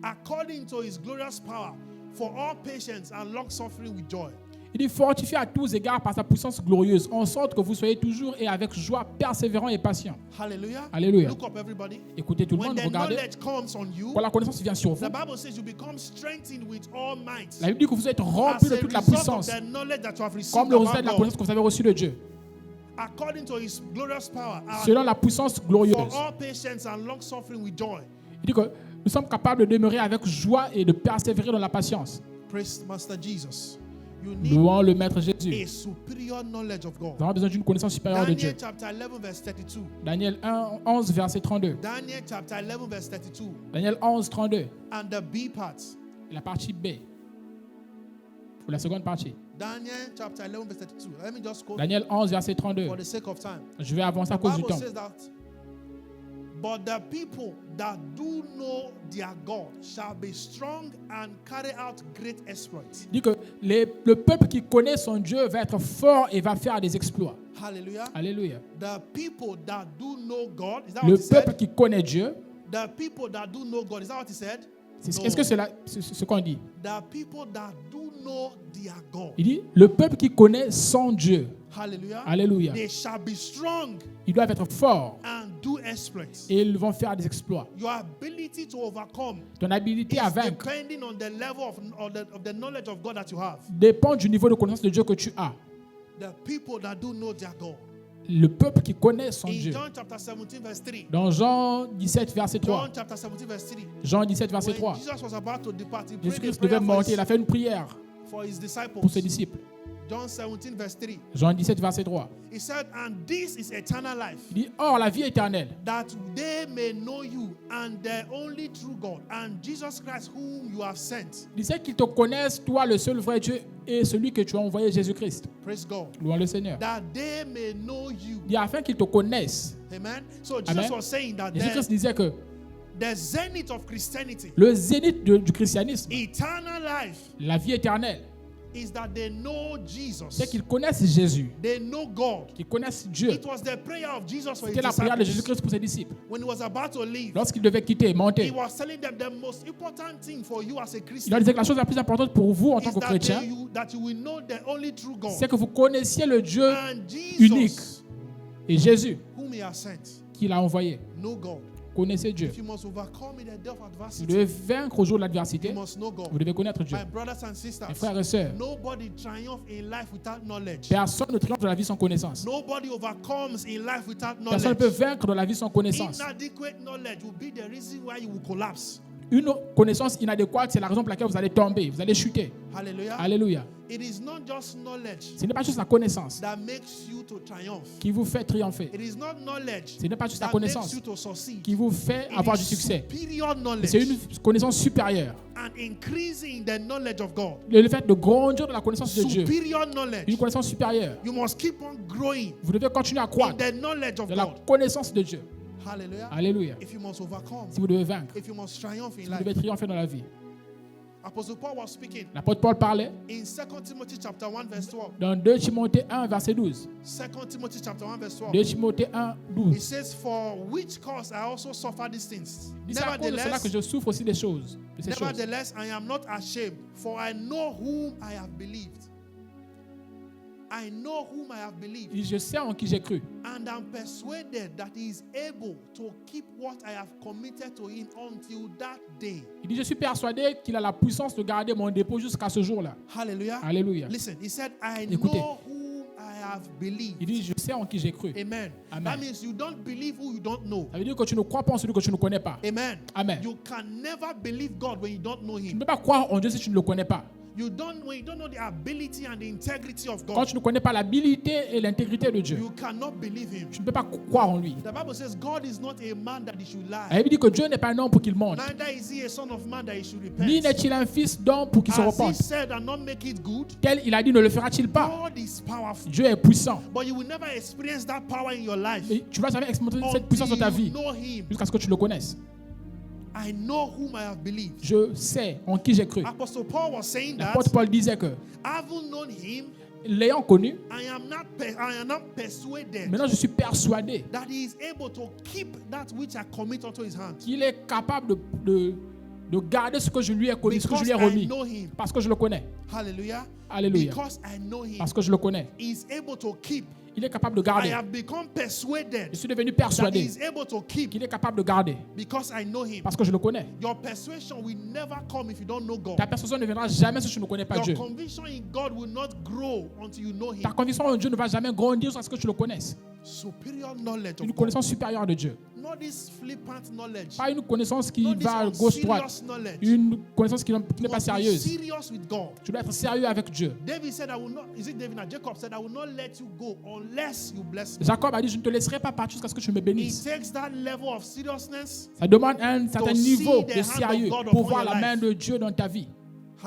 according to His glorious power, for all patience and long suffering with joy. Il dit fortifié à tous égards par sa puissance glorieuse, en sorte que vous soyez toujours et avec joie persévérants et patients. Hallelujah. Alléluia. Look up, everybody. Écoutez tout le When monde, the regardez. knowledge comes on you, Quand la connaissance vient sur vous, the Bible says you become strengthened with all might. la Bible dit que vous êtes As remplis de a toute la result of puissance, the knowledge that you have received comme le résultat de la about connaissance God, que vous avez reçue de Dieu, according to His glorious power, selon la puissance for glorieuse. all patience and long suffering with joy. Il dit que nous sommes capables de demeurer avec joie et de persévérer dans la patience. Praise Master Jesus. You need Louons le Maître a Jésus. superior knowledge of God. Nous avons besoin d'une connaissance supérieure de Dieu. Daniel chapter 11 verse 32. Daniel 1, 11, verset 32. Daniel chapter 11 verse 32. Daniel 11, 32. And the B part. La partie B. Ou la seconde partie. Daniel chapter 11 verse 32. Let me just quote Daniel 11, verset 32. for the sake of time. Je vais avancer à The cause du Bible temps. says that, but the people that do know their God shall be strong and carry out great exploits. Il dit que le peuple qui connaît son Dieu va être fort et va faire des exploits. Hallelujah. Alléluia. The people that do know God, is that Le what he peuple said? qui connaît Dieu, The people that do know God, is that what he said? No. est-ce que c'est ce qu'on dit? The people that do know their God. Il dit, le peuple qui connaît son Dieu, Hallelujah. alléluia, They shall be strong ils doivent être forts and do exploits. et ils vont faire des exploits. Your ability to overcome Ton habilité à is vaincre depending on the level of the knowledge of God that you have. dépend du niveau de connaissance de Dieu que tu as. The people that do know their God. Le peuple qui connaît son In Dieu. John chapter 17 verse 3. Dans Jean 17, verset 3. John chapter 17 verse 3. Jean 17, verset When 3. Jesus was about to depart, he prayed a Jésus-Christ prayer devait monter, il a fait une prière for his pour disciples. ses disciples. John 17, verse 3. Jean 17, verset 3. He said, and this is eternal life, Il dit, or la vie éternelle, that they may know you and the only true God, and Jesus Christ whom you have sent. il disait qu'ils te connaissent, toi le seul vrai Dieu et celui que tu as envoyé, Jésus-Christ. Praise God. Louons le Seigneur. That they may know you. Il dit afin qu'ils te connaissent. Amen. So Jesus Amen. was saying that Jésus-Christ disait que the zenith of Christianity, le zénith du christianisme, eternal life, la vie éternelle, is that they know Jesus. c'est qu'ils connaissent Jésus, They know God. qu'ils connaissent Dieu. It was the prayer of Jesus for his C'était la prière de disciples. Jésus-Christ pour ses disciples. When he was about to leave, Lorsqu'il devait quitter et he monter, was telling them the most important thing for you as a il leur Christian disait que la chose la plus importante pour vous en tant is que that, chrétien, that you will know the only true God c'est que vous connaissiez le Dieu and unique Jesus et Jésus whom he has sent. qu'il a envoyé. Know God. Connaissez Dieu. If you must overcome in the day of Vous adversity, devez vaincre au jour de l'adversité. you must know God. Vous devez connaître Dieu. My brothers and sisters, Mes frères et sœurs, nobody triumphs in life without knowledge. personne ne triomphe de la vie sans connaissance. Nobody overcomes in life without Personne ne peut knowledge. vaincre de la vie sans connaissance. Inadequate knowledge will be the reason why you will collapse. Une connaissance inadéquate, c'est la raison pour laquelle vous allez tomber, vous allez chuter. Hallelujah. Alléluia. It is not just knowledge Ce n'est pas juste la connaissance that makes you to triumph. qui vous fait triompher. It is not knowledge Ce n'est pas juste la that makes connaissance you to succeed. qui vous fait It avoir du is succès. superior Mais knowledge c'est une connaissance supérieure. and increasing the knowledge of God. Le fait de grandir de la connaissance de Dieu. Superior Une knowledge. connaissance supérieure. You must keep on growing Vous devez continuer à in croître the knowledge of de la God. connaissance de Dieu. Hallelujah. Alléluia. If you must overcome, Si vous devez vaincre, if you must triumph in si vous life. devez triompher dans la vie. Apostle Paul was speaking L'apôtre Paul parlait in 2 Timothy chapter 1 verse 12. dans 2 Timothée 1, verset 12. 2 Timothy chapter 1 verse 12. 2 Timothée 1, It 12. says, for which cause I also suffer these things. Il dit, c'est à cause de cela que je souffre aussi des choses. De ces choses. Nevertheless, I am not ashamed, for I know whom I have believed. I know whom I have believed, Il dit, je sais en qui j'ai cru. and am persuaded that he is able to keep what I have committed to him until that day. Il dit, je suis persuadé qu'il a la puissance de garder mon dépôt jusqu'à ce jour-là. Hallelujah. Alléluia. Listen, he said, I Écoutez. know whom I have believed. Il dit, je sais en qui j'ai cru. Amen. Amen. That means you don't believe who you don't know. Ça veut dire que tu ne crois pas en celui que tu ne connais pas. Amen. Amen. You can never believe God when you don't know Tu ne him. peux pas croire en Dieu si tu ne le connais pas. When you don't know the ability and the integrity of Quand God, tu ne connais pas l'habilité et l'intégrité de Dieu, you cannot believe him. tu ne peux pas croire en lui. The Bible says God is not a man that he should La lie. Bible dit que Dieu n'est pas un homme pour qu'il mente, Neither is he a son of man that he should ni repent. n'est-il un fils d'homme pour qu'il se Has he repente. said and not make it good? Tel il a dit, ne le fera-t-il pas? God is powerful. Dieu est puissant. But you will never experience that power in your life Et tu vas jamais expérimenter cette puissance dans ta until vie you know him. jusqu'à ce que tu le connaisses. I know whom I have believed. Je sais en qui j'ai cru. Apostle Paul was saying that, L'apôtre Paul disait que, having known him, l'ayant connu, I am not persuaded maintenant je suis persuadé that he is able to keep that which I commit unto his hand. qu'il est capable de garder ce que je lui ai connu, ce que je Because lui ai I remis. know him. Parce que je le connais. Hallelujah. Alléluia. Because I know him. Parce que je le connais. He is able to keep. Il est capable de I garder. have become persuaded Je suis devenu that he persuadé is able to keep qu'il est capable de garder. because I know him. Parce que je le connais. Your persuasion will never come if you don't know Ta God. persuasion ne viendra jamais si tu ne connais pas Dieu. Your conviction in God will not grow until you know Ta him. conviction en Dieu ne va jamais grandir jusqu'à ce que tu le connaisses. Superior knowledge Une of God. connaissance supérieure de Dieu. Not this flippant knowledge. Pas une connaissance qui Not this va gauche-droite. unserious knowledge. Une connaissance qui n'est You pas must be sérieuse. serious with God. Tu dois être sérieux avec Dieu. David said, I will not, is it David? Now Jacob said, I will not let you go unless you bless me. Jacob a dit, je ne te laisserai pas partir jusqu'à ce que tu me It bénisses. takes that level of seriousness. Ça demande un certain To see niveau the de hand sérieux of God pour upon voir your la main life. de Dieu dans ta vie.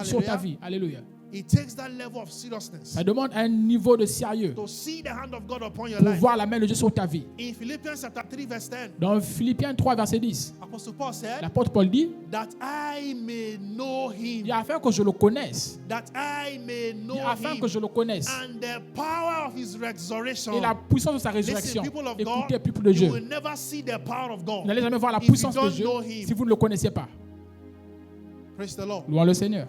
Sur ta Hallelujah. vie. Alléluia. It takes that level of seriousness Ça demande un niveau de sérieux to see the hand of God upon your pour life. voir la main de Dieu sur ta vie. In Philippians chapter 3 verse 10, Dans Philippiens 3, verset 10, Apostle Paul said, l'apôtre Paul dit, that I may know il him, dit afin que je le connaisse, that I may il know dit afin him, que je le connaisse, and the power of his resurrection. et la puissance de sa Listen, résurrection. people of Écoutez, God, peuple de you Dieu, will never see the power of vous God n'allez jamais voir la if you puissance de don't Dieu know him. si vous ne le connaissez pas. Praise the Lord. Louons le Seigneur.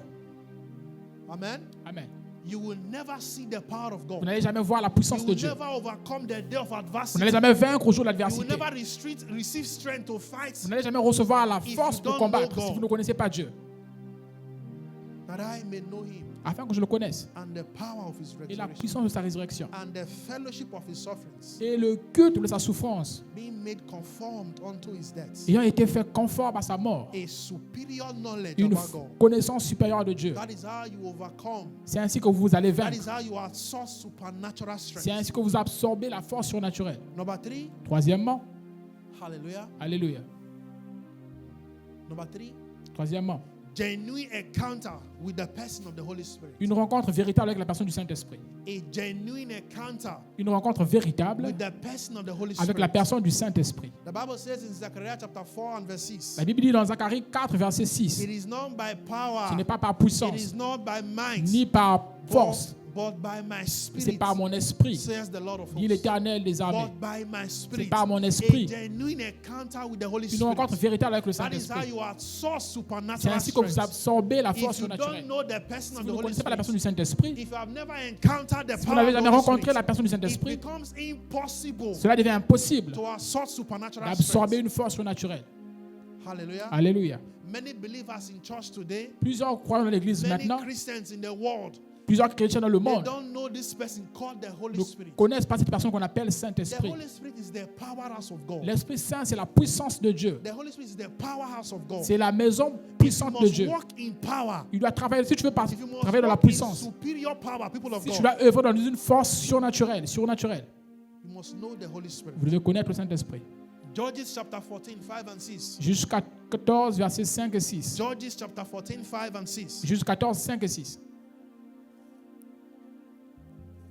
Amen. Amen. You will never see the power of Vous God. n'allez jamais voir la You puissance de will Dieu. never overcome the day of Vous adversity. n'allez jamais vaincre au jour de You will l'adversité. never receive strength to fight. Vous n'allez jamais recevoir la If force you pour don't combattre know si God. vous ne connaissez pas Dieu. that I may know him afin que je le connaisse, and the power of his et la resurrection puissance de sa résurrection, and the fellowship of his sufferings, et le culte de sa souffrance, being made conformed unto his death, ayant été fait conforme à sa mort, a superior knowledge une about God. connaissance supérieure de Dieu. That is how you overcome. C'est ainsi que vous allez That vaincre. is how you are source supernatural C'est strength. ainsi que vous absorbez la force surnaturelle. Number 3, Troisièmement, hallelujah. alléluia. Number 3, Troisièmement, genuine encounter with the person of the Holy Spirit. une rencontre véritable avec la personne du Saint-Esprit. A genuine encounter Une rencontre véritable with the person of the Holy avec la Spirit. personne du Saint-Esprit. The Bible says in Zechariah chapter 4 and verse 6, La Bible dit dans Zacharie 4, verset 6, it is not by ce power, n'est pas par it puissance, is not by might, ni par force, but by my c'est spirit, par mon esprit, says the Lord of dit hosts. l'Éternel des armées. But by my C'est spirit, par mon a esprit. genuine encounter with the Holy Une rencontre Spirit. véritable avec le That is how Saint-Esprit. you are source C'est supernatural ainsi que vous strength. absorbez la If force you don't surnaturelle. know the person Si of vous the ne Holy connaissez pas la personne Spirit, du Saint-Esprit, if you have never encountered the si vous power n'avez of the jamais Holy rencontré Spirit, la personne du it Saint-Esprit, becomes impossible cela devient impossible to our source supernatural d'absorber strength. une force surnaturelle. Hallelujah. Alléluia. Many believers in church today, Plusieurs croyants dans l'Église many maintenant, Christians in the world, plusieurs chrétiens dans le they monde don't know this person called the Holy ne Spirit. connaissent pas cette personne qu'on appelle The Saint-Esprit. Holy Spirit is the powerhouse of God. L'Esprit Saint, c'est la puissance de Dieu. The Holy Spirit is the powerhouse of God. C'est la maison If you puissante de must Dieu. walk in power, Il doit travailler, si tu veux if you must travailler dans la walk in puissance, superior power, people of si tu God, dois œuvrer dans une force surnaturelle, you must know the Holy Spirit. vous devez connaître le Saint-Esprit. Judges chapter 14, 5 and 6. Jusqu'à 14, versets 5 et 6. Judges chapter 14, 5 and 6. Jusqu'à 14, 5 et 6.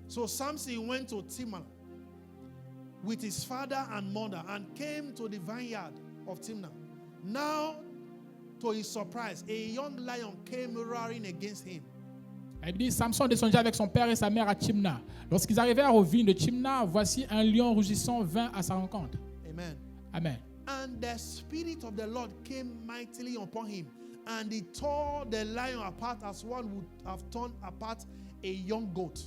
So Samson went to Timnah with his father and mother and came to the vineyard of Timnah. Now, to his surprise, a young lion came roaring against him. Elle dit, Samson descendit avec son père et sa mère à Timna. Lorsqu'ils arrivèrent aux vignes de Timna, voici un lion rugissant vint à sa rencontre. Amen. Amen. And the Spirit of the Lord came mightily upon him, and he tore the lion apart as one would have torn apart a young goat.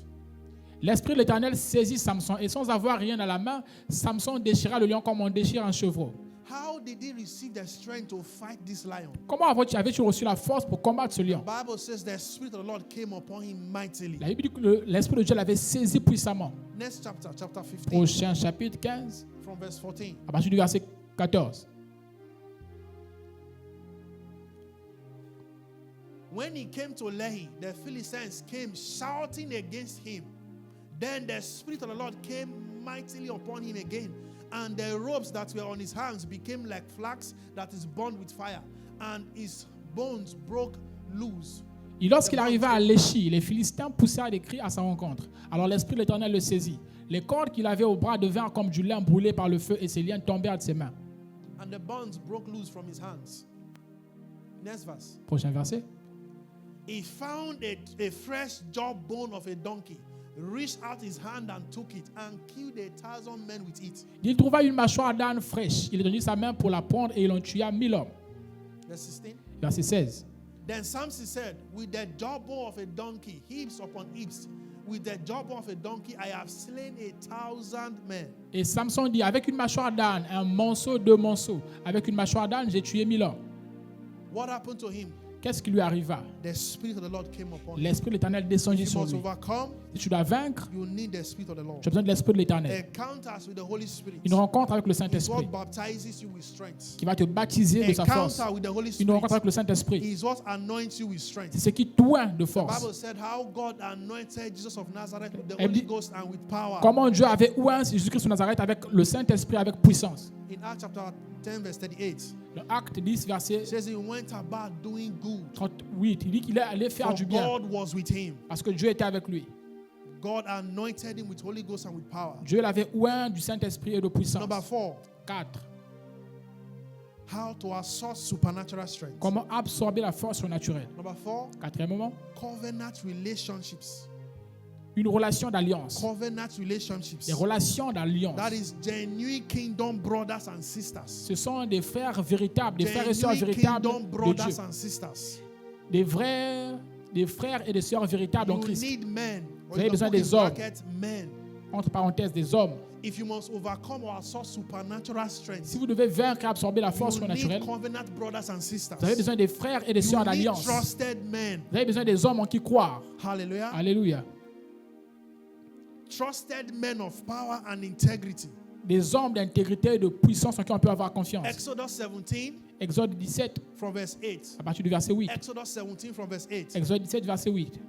L'Esprit de l'Éternel saisit Samson et sans avoir rien à la main, Samson déchira le lion comme on déchire un chevreau. How did he receive the strength to fight this lion? Comment avais-tu reçu la force pour combattre ce lion? The Bible says the Spirit of the Lord came upon him mightily. La Bible dit que l'Esprit de Dieu l'avait saisi puissamment. Next chapter, chapter 15, Prochain chapitre 15, from verse 14. à partir du verset 14. When he came to Lehi, the Philistines came shouting against him. Then the Spirit of the Lord came mightily upon him again, and the ropes that were on his hands became like flax that is burned with fire, and his bones broke loose. Et lorsqu'il arriva à Léchi, les Philistins poussèrent des cris à sa rencontre. Alors l'Esprit de l'Éternel le saisit. Les cordes qu'il avait au bras devinrent comme du lin brûlé par le feu et ses liens tombèrent de ses mains. And the bones broke loose from his hands. Next verse. Prochain verset. He found a fresh jawbone of a donkey, reached out his hand and took it, and killed 1,000 men with it. Il trouva une mâchoire d'âne fraîche. Il étendit sa main pour la prendre et il en tua 1000 hommes. Verse 16. Verset 16. Then Samson said, with the jawbone of a donkey, heaps upon heaps, with the jawbone of a donkey, I have slain 1,000 men. Et Samson dit, avec une mâchoire d'âne, un monceau, deux monceaux. Avec une mâchoire d'âne, j'ai tué 1000 hommes. What happened to him? Qu'est-ce qui lui arriva? The Spirit of the Lord came upon him. L'Esprit de l'Éternel descendit You sur must lui. overcome. Si tu dois vaincre, You need the Spirit of the Lord. tu as besoin de l'Esprit de l'Éternel. Encounters with the Holy Spirit Une rencontre avec le is Saint-Esprit what baptizes you with strength. qui va te baptiser de sa force. Encounter with the Holy Une Spirit rencontre avec le Saint-Esprit, is what anoints you with strength. c'est ce qui t'oint de The force. Bible said how God anointed Jesus of Nazareth with the Elle Holy dit- Ghost and with power. Comment Dieu avait oint Jésus-Christ de Nazareth avec le Saint-Esprit, avec puissance. In Acts chapter 10, verse 38, Le Acte 10, verset it says he went about doing good. 38, il dit qu'il est allé faire For du bien God was with him. parce que Dieu était avec lui. God anointed him with Holy Ghost and with power. Dieu l'avait oint du Saint-Esprit et de puissance. Number 4, 4. how to assert supernatural strength. Comment absorber la force surnaturelle. Number 4, Quatrièmement, covenant relationships. une relation d'alliance. Covenant relationships. Des relations d'alliance. That is genuine kingdom brothers and sisters. Ce sont des frères véritables, des frères et sœurs Genuine véritables kingdom de brothers Dieu. and sisters. Des frères et des sœurs véritables en You Christ. need men. Vous avez besoin des hommes. Men. entre parenthèses, des hommes. if you must overcome or absorb supernatural strength, Si vous devez vaincre et absorber la force you need surnaturelle, covenant brothers and sisters. vous avez besoin des frères et des sœurs You need d'alliance. trusted men. Vous avez besoin des hommes en qui croire. Hallelujah. Alléluia. Trusted men of power and integrity. Des hommes d'intégrité et de puissance en qui on peut avoir confiance. Exodus 17 Exode 17, from verse 8. à partir du verset 8. Exodus 17 from verse 8. Exode 17, verset 8.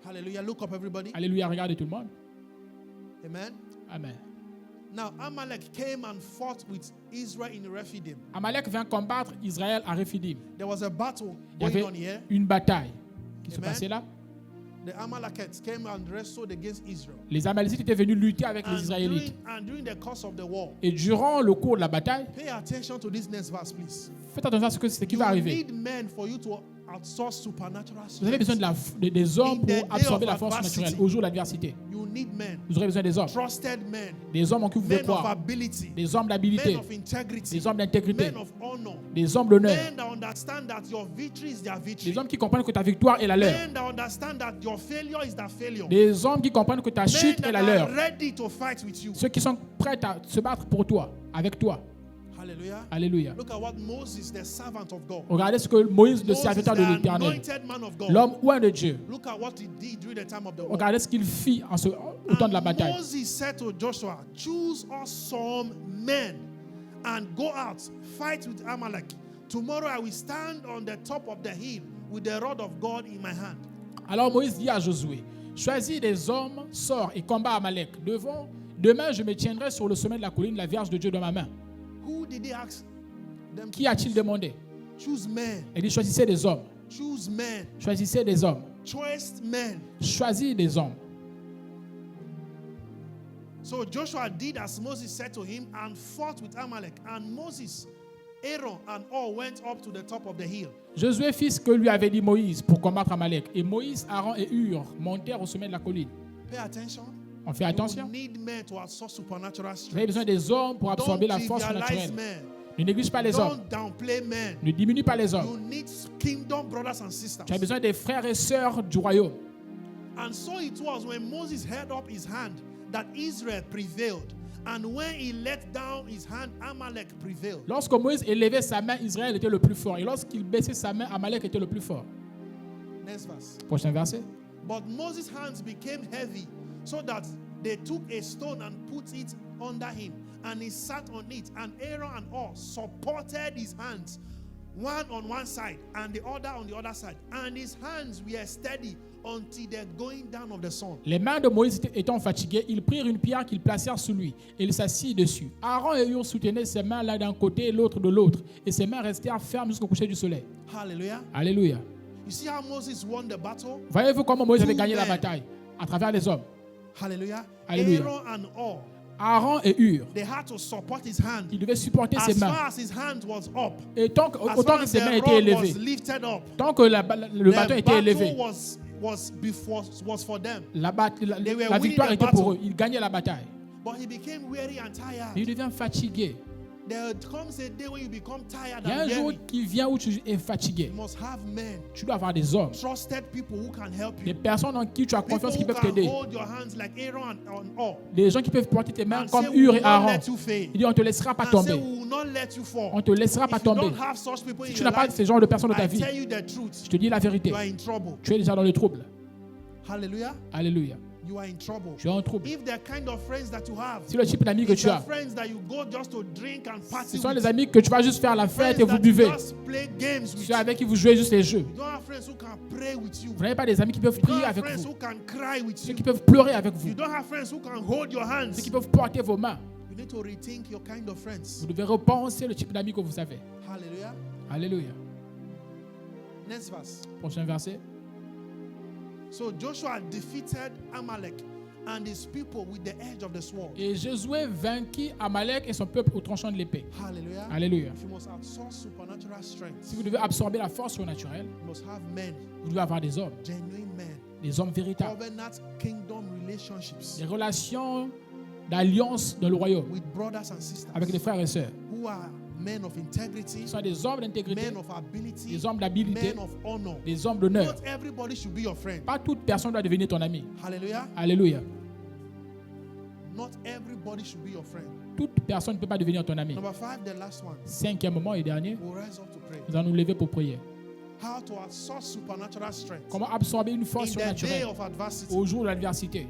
Hallelujah. Look up, everybody. Alléluia, regardez tout le monde. Amen. Amen. Now, Amalek came and fought with Israel in Rephidim. Amalek vint combattre Israël à Rephidim. There was a battle Il y going avait on here. une bataille qui se Amen. passait là. The Amalekites came and wrestled against Israel. Les Amalécites étaient venus lutter avec les Israélites. During the course of the war, Et durant le cours de la bataille, pay attention to this next verse, please. faites attention à ce qui You va arriver. need men for you to outsource supernatural Vous avez besoin strength. des hommes In the day pour absorber of la force adversity. naturelle au jour de l'adversité. You need men, Vous aurez besoin des hommes. trusted men, Des hommes en qui vous pouvez men of croire. ability, Des hommes men d'habilité. of integrity, Des hommes d'intégrité. men of honor, Des hommes d'honneur. men that understand that your victory is their victory, Des hommes qui comprennent que ta victoire est la leur. men that understand that your failure is their failure, Des hommes qui comprennent que ta men chute est that la are leur. ready to fight with you. Ceux qui sont prêts à se battre pour toi, avec toi. Hallelujah. Alléluia. Look at what Moses, the servant of God, Regardez ce que Moïse, le Moses, serviteur the de l'Éternel, anointed man of God, l'homme oint de Dieu, look at what he did during the time of the war. regardez ce qu'il fit au temps de la And bataille. Moses said to Joshua, choose us some men and go out, fight with Amalek. Tomorrow I will stand on the top of the hill with the rod of God in my hand. Alors Moïse dit à Josué, choisis des hommes, sors et combat Amalek. Demain, je me tiendrai sur le sommet de la colline, la Vierge de Dieu dans ma main. Who did he ask them to Qui a-t-il demandé? choose men? Il dit, choisissez des hommes. Choose men. Choisissez des hommes. Choice men. Choisis des hommes. So Joshua did as Moses said to him and fought with Amalek. And Moses, Aaron, and all went up to the top of the hill. Josué fit ce que lui avait dit Moïse pour combattre Amalek. Et Moïse, Aaron et Hur montèrent au sommet de la colline. Pay attention. On fait attention. You need men to absorb supernatural Vous avez strength. besoin des hommes pour absorber Don't la force trivialize naturelle. men. Ne néglige pas les hommes. Don't downplay men. Ne diminue pas les You hommes. need kingdom brothers and sisters. Tu as besoin des frères et sœurs du royaume. And so it was when Moses held up his hand that Israel prevailed. And when he let down his hand, Amalek prevailed. Lorsque Moïse élevait sa main, Israël était le plus fort. Et lorsqu'il baissait sa main, Amalek était le plus fort. Next verse. Prochain verset. But Moses' hands became heavy, so that they took a stone and put it under him, and he sat on it. And Aaron and all supported his hands, one on one side and the other on the other side. And his hands were steady until the going down of the sun. Les mains de Moïse étant fatiguées, ils prirent une pierre qu'ils placèrent sous lui et il s'assit dessus. Aaron et Hur soutenaient ses mains l'un d'un côté et l'autre de l'autre, et ses mains restèrent fermes jusqu'au coucher du soleil. Hallelujah. Alléluia. You see how Moses won the battle? Voyez-vous comment Moïse avait Two gagné la men. bataille? À travers les hommes. Hallelujah. Hallelujah. Aaron and all, Aaron et Hur, they had to support his hand. ils devaient supporter ses As mains. far as his hand was up, Et autant as que far as ses mains the étaient rod élevées, was lifted up, tant que le bâton the était élevé, battle was for them. They were la winning victoire the était pour battle. eux. Ils gagnaient la bataille. But he became weary and tired. Il devient fatigué. There comes a day when you become tired Il y a un and jour weary. qui vient où tu es fatigué. You must have men, Tu dois avoir des hommes, trusted people who can help des you. personnes en qui tu as People confiance qui who peuvent can t'aider. hold your hands like Aaron and all. Des gens qui peuvent porter tes mains And comme say, we Hur will et not Aaron. let you fail. Il dit, on ne te laissera pas And say, tomber. we will not let you fall. On ne te laissera pas If you tomber. don't have such people Si in tu your n'as pas life, ce genre de personnes dans ta I vie, tell you the truth. je te dis la vérité. You are in trouble. Tu es déjà dans le trouble. Hallelujah. Alléluia. You are in trouble. Tu es en trouble. If the kind of friends that you have, Si le type d'amis que it's tu the as, friends that you go just to drink and party ce sont with, les amis que tu vas juste faire la fête et friends vous that you buvez. just play games with. Ceux avec qui vous jouez juste les jeux. You don't have friends who can pray with you. Vous n'avez pas des amis qui peuvent You don't prier have avec friends vous. who can cry with Ceux you. qui peuvent pleurer avec vous. You don't have friends who can hold your hands. Ceux qui peuvent porter vos mains. You need to rethink your kind of friends. Vous devez repenser le type d'amis que vous avez. Hallelujah. Alléluia. Next verse. Prochain verset. So Joshua defeated Amalek and his people with the edge of the sword. Et Josué vainquit Amalek et son peuple au tranchant de l'épée. Hallelujah. Alléluia. If you must absorb supernatural strength, Si vous devez absorber la force surnaturelle, you must have men, vous devez avoir des hommes, genuine men, des hommes véritables, covenant kingdom relationships des relations d'alliance dans le royaume with brothers and sisters avec des frères et sœurs who are men of integrity, Ce sont des hommes d'intégrité, men of ability, des hommes d'habileté, men of honor. des hommes d'honneur. Not everybody should be your friend. Pas toute personne doit devenir ton ami. Hallelujah. Alléluia. Not everybody should be your friend. Toute personne ne peut pas devenir ton ami. Number 5, the last one. Cinquième moment et dernier, We'll rise up to pray. nous allons nous lever pour prier. How to absorb supernatural strength Comment absorber une force in the day surnaturelle of adversity. au jour de l'adversité.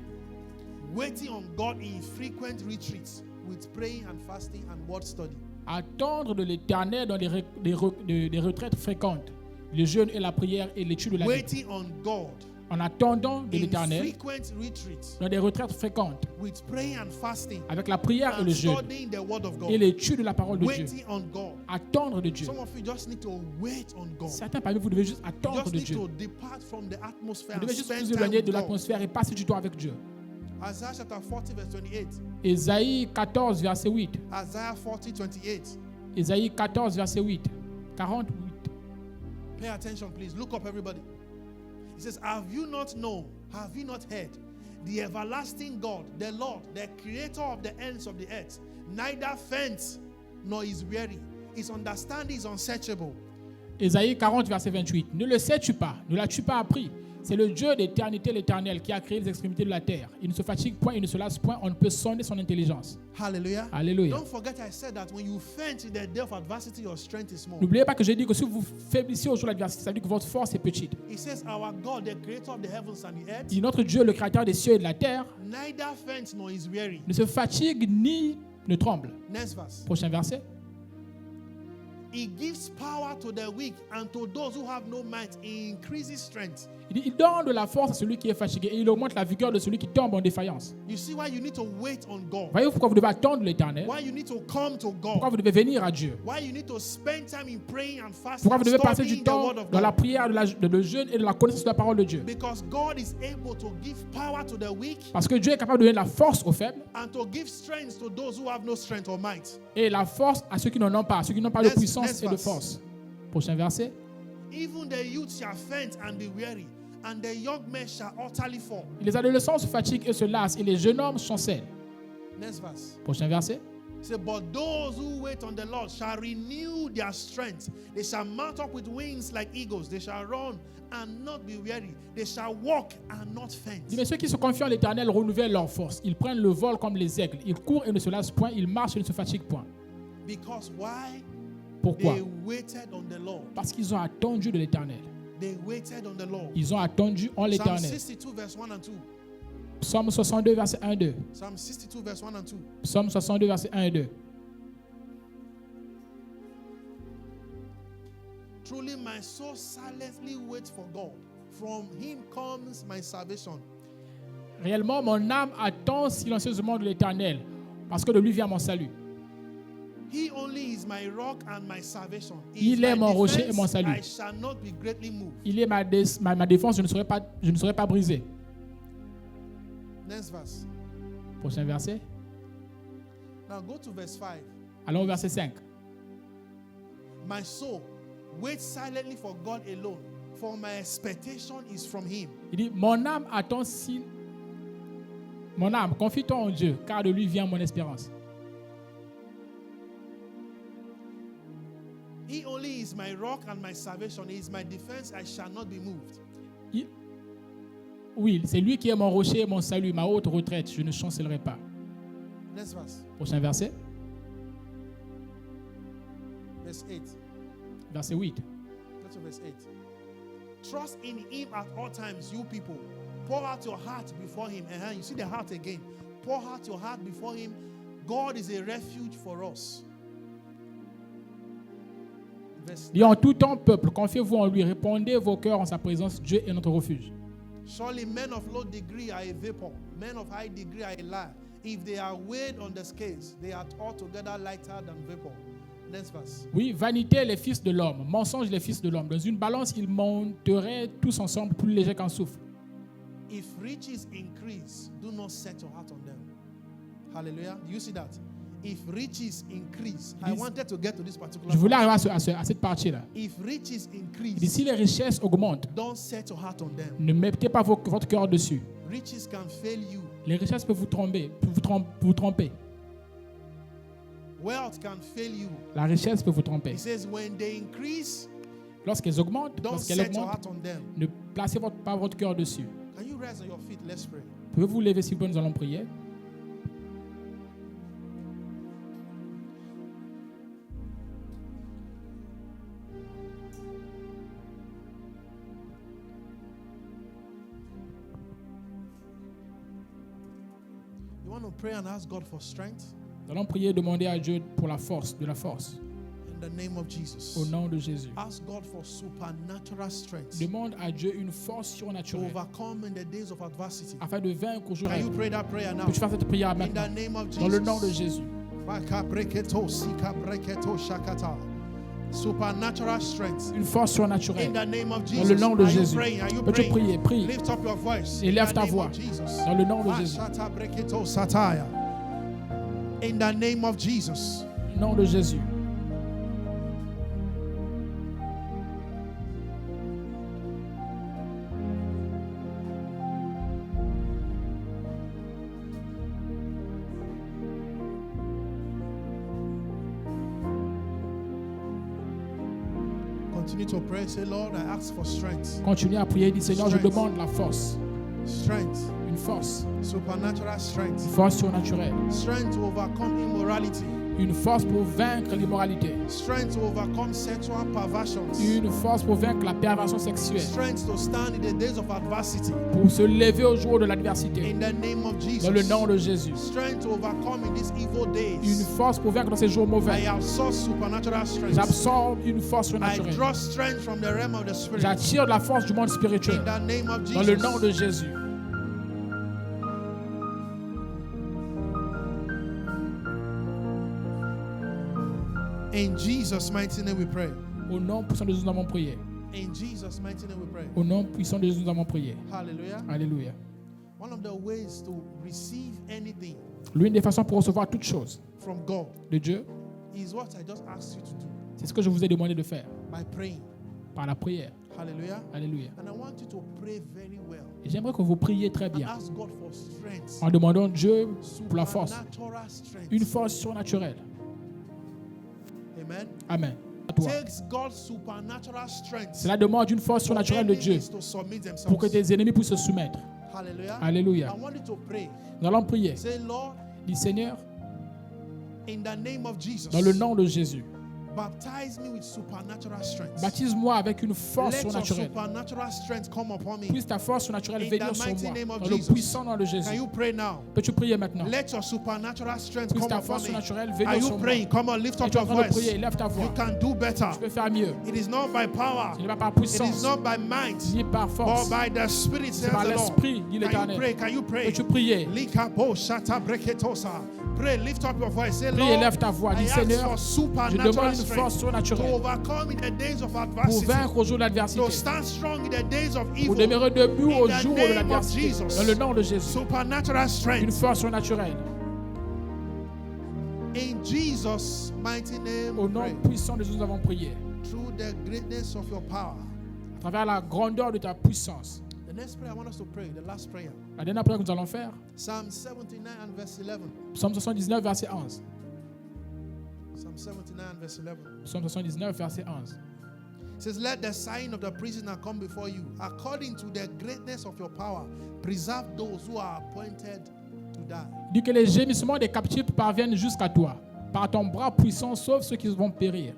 Waiting on God in frequent retreats with praying and fasting and word study. Attendre de l'Éternel dans des retraites fréquentes, le jeûne et la prière et l'étude de la Bible. Waiting on God En attendant de in l'Éternel frequent retreats dans des retraites fréquentes, with praying and fasting avec la prière et and le jeûne studying the word of et God. l'étude de la parole de Dieu. Waiting on God. Attendre de Dieu. Some of you just need to wait on God. Certains parmi vous devez juste You attendre just de need Dieu. to depart from the atmosphere Vous and devez juste spend vous time éloigner with de God. l'atmosphère et passer du temps avec Dieu. Isaiah chapter 40 verse 28. Ésaïe 14, verset 8. Isaiah 40, 28. Ésaïe 14, verset 8. 48. Pay attention, please. Look up, everybody. It says, have you not known, have you not heard, the everlasting God, the Lord, the creator of the ends of the earth, neither faints nor is weary. His understanding is unsearchable. Ésaïe 40, verset 28. Ne le sais-tu pas? Ne l'as-tu pas appris? C'est le Dieu d'éternité, l'Éternel, qui a créé les extrémités de la terre. Il ne se fatigue point, il ne se lasse point. On ne peut sonder son intelligence. Hallelujah. Alléluia. Don't forget I said that when you faint in the day of adversity, your strength is small. N'oubliez pas que j'ai dit que si vous faiblissez au jour de l'adversité, ça veut dire que votre force est petite. It says, our God, the creator of the heavens and the earth, Et notre Dieu, le créateur des cieux et de la terre, neither faints nor is weary. ne se fatigue ni ne tremble. Next verse. Prochain verset. He gives power to the weak, and to those who have no might, he increases strength. Il dit, il donne de la force à celui qui est fatigué et il augmente la vigueur de celui qui tombe en défaillance. You see why you need to wait on God? Voyez-vous pourquoi vous devez attendre l'Éternel? Why you need to come to Pourquoi God? vous devez venir à Dieu? Why you need to spend time in praying and fasting Pourquoi vous and devez passer studying du the temps word of dans la God? prière, de le jeûne et de la connaissance de la parole de Dieu? Because God is able to give power to the weak Parce que Dieu est capable de donner la force aux faibles and to give strength to those who have no strength or might. et la force à ceux qui n'en ont pas, ceux qui n'ont pas de Next puissance et de verse. force. Prochain verset. Even the youth shall faint and be weary, and the young men shall utterly fall. Les adolescents se fatiguent et se lassent et les jeunes hommes chancellent. Next verse. Prochain verset. Say, but those who wait on the Lord shall renew their strength. They shall mount up with wings like eagles. They shall run and not be weary. They shall walk and not faint. Dit, mais ceux qui se confient en l'Éternel renouvellent leur force. Ils prennent le vol comme les aigles. Ils courent et ne se lassent point. Ils marchent et ne se fatiguent point. Because why? Pourquoi? They waited on the Lord. Parce qu'ils ont attendu de l'Éternel. They waited on the Lord. Ils ont attendu en Psalm l'Éternel. 62 verse 1 and 2. Psaume 62, verset 1 et 2. Psalm 62 verse 1 and 2. Psaume 62, verset 1 et 2. Truly my soul silently waits for God. From him comes my salvation. Réellement, mon âme attend silencieusement de l'Éternel, parce que de lui vient mon salut. He only is my rock and my salvation. He Il is est my mon rocher et defense, mon salut. I shall not be greatly moved. Il est ma défense, je ne serai pas brisé. Next verse. Prochain verset. Now go to verse 5. Allons au verset 5. My soul waits silently for God alone, for my expectation is from him. Il dit, mon âme attend Mon âme, confie-toi en Dieu, car de lui vient mon espérance. He only is my rock and my salvation. He is my defense. I shall not be moved. Oui, c'est lui qui est mon rocher et mon salut, ma haute retraite, je ne chancellerai pas. Next verse. Prochain verset. Verse 8. Verset 8. Go to verse 8. Trust in him at all times, you people. Pour out your heart before him. You see the heart again. Pour out your heart before him. God is a refuge for us. Verse Dit en tout temps, peuple, confiez-vous en lui, répandez vos cœurs en sa présence, Dieu est notre refuge. surely men of low degree are a vapor, men of high degree are a lie. If they are weighed on the scales, they are altogether lighter than vapor. Next verse. Oui, vanité les fils de l'homme, mensonge les fils de l'homme. Dans une balance, ils monteraient tous ensemble plus légers qu'un souffle. If riches increase, do not set your heart on them. Hallelujah. Do you see that? If riches increase, I wanted to get to this particular Je voulais part. arriver à cette partie-là. If riches Il dit, increase, si les richesses augmentent, don't set your heart on them. ne mettez pas votre cœur dessus. Riches can fail you. Les richesses peuvent vous tromper. Wealth can fail you. La richesse peut vous tromper. He says, when they increase, Lorsqu'elles augmentent, don't lorsqu'elles set your augmentent, heart on them. ne placez pas votre cœur dessus. Can you rise on your feet? Let's pray. Pouvez-vous vous lever s'il vous plaît, nous allons prier. You want to pray and ask God for strength? Nous allons prier et demander à Dieu pour la force, de la force, In the name of Jesus. au nom de Jésus. Ask God for supernatural strength Demande à Dieu une force to surnaturelle overcome in the days of adversity. afin de vaincre au jour Can you rêve. pray that prayer now? Peux-tu faire cette prière In maintenant? the name of Dans le nom de Jesus. Jésus. Supernatural strength. Une force In surnaturelle. the name of Dans Jesus. le nom de Are you Jésus. praying? Are you Peux-tu praying? prier? Prie. Lift up your voice. Et In lève the ta name voix. of Jesus. Dans le nom de Jésus. In the name of Jesus. Au nom de Jésus. Continue to pray. Say, Lord, I ask for strength. Continuez à prier. Dis Seigneur, je Strength. demande la force. Strength. Une force. Supernatural Une strength. force surnaturelle. Strength to overcome immorality. Une force pour vaincre l'immoralité. Strength to overcome sexual perversions. Une force pour vaincre la perversion sexuelle. Strength to stand in the days of adversity. Pour se lever au jour de l'adversité. In the name of Jesus. Dans le nom de Jésus. Strength to overcome in these evil days. Une force pour vaincre dans ces jours I mauvais. absorb supernatural strength. J'absorbe une force I surnaturelle. draw strength from the realm of the spirit. J'attire de la force du monde In spirituel. the name of Dans le nom Jesus. de Jésus. In Jesus' mighty name we pray. Au nom puissant de Jésus, nous avons prié. In Jesus' mighty name we pray. Au nom puissant de Jésus, nous avons prié. Hallelujah. Alléluia. One of the ways to receive anything L'une des façons pour recevoir toute chose from God de Dieu, is what I just asked you to do c'est ce que je vous ai demandé de faire by praying. par la prière. Hallelujah. Alléluia. And I want you to pray very well. Et j'aimerais que vous priez très And bien ask God for strength. en demandant Dieu pour la force, Supernatural strength. une force surnaturelle. Amen. Amen. À toi. Takes God's supernatural strength Cela demande une force for surnaturelle de Dieu enemies to submit pour que themselves. tes ennemis puissent se soumettre. Hallelujah. Alléluia. I want you to pray. Nous allons prier. Say, Lord, Dis Seigneur, in the name of Jesus, dans le nom de Jésus, baptize me with supernatural strength. baptise-moi avec une force Let your surnaturelle. supernatural strength come upon me. Puisse ta force surnaturelle In venir the sur mighty moi. name of Dans le Jesus. puissant nom de Can Jésus. you pray now? Peux-tu prier maintenant? Let your supernatural strength Puisse come ta upon force me. surnaturelle Are venir you sur moi. praying? Come on, lift Et up tu es en your train de voice. prier, lève ta voix. You can do better. Tu peux faire mieux. It is not by power. Ce n'est pas par It is puissance, not by might, ni par but force, by the Spirit, c'est says par the Lord. l'Esprit, dit Can you l'Éternel. pray? Can you pray? Peux-tu prier? Likapo shata breketosa. Pray, lift up your voice. Say, Prie et Lord, lève ta voix. I Dis ask Seigneur, for je supernatural demande une force strength to surnaturelle overcome in the days of pour adversity, vaincre au jour de to l'adversité, stand strong in the days of pour evil. demeurer debout In au the jour de name of l'adversité. Jesus. Dans le nom de Jésus, Supernatural une strength. force surnaturelle. In Jesus' mighty name, Au we nom pray. puissant de Jésus, nous avons prié. Through the greatness of your power. À travers la grandeur de ta puissance. The next prayer I want us to pray, the last prayer. La dernière prière que nous allons faire, Psalm 79 and verse 11. Psaume 79, verset 11. Psalm 79 and verse 11. Psaume 79, verset 11. It says, let the sign of the prisoner come before you. According to the greatness of your power, preserve those who are appointed to die. Dis que les gémissements des captifs parviennent jusqu'à toi. Par ton bras puissant, sauve ceux qui vont périr.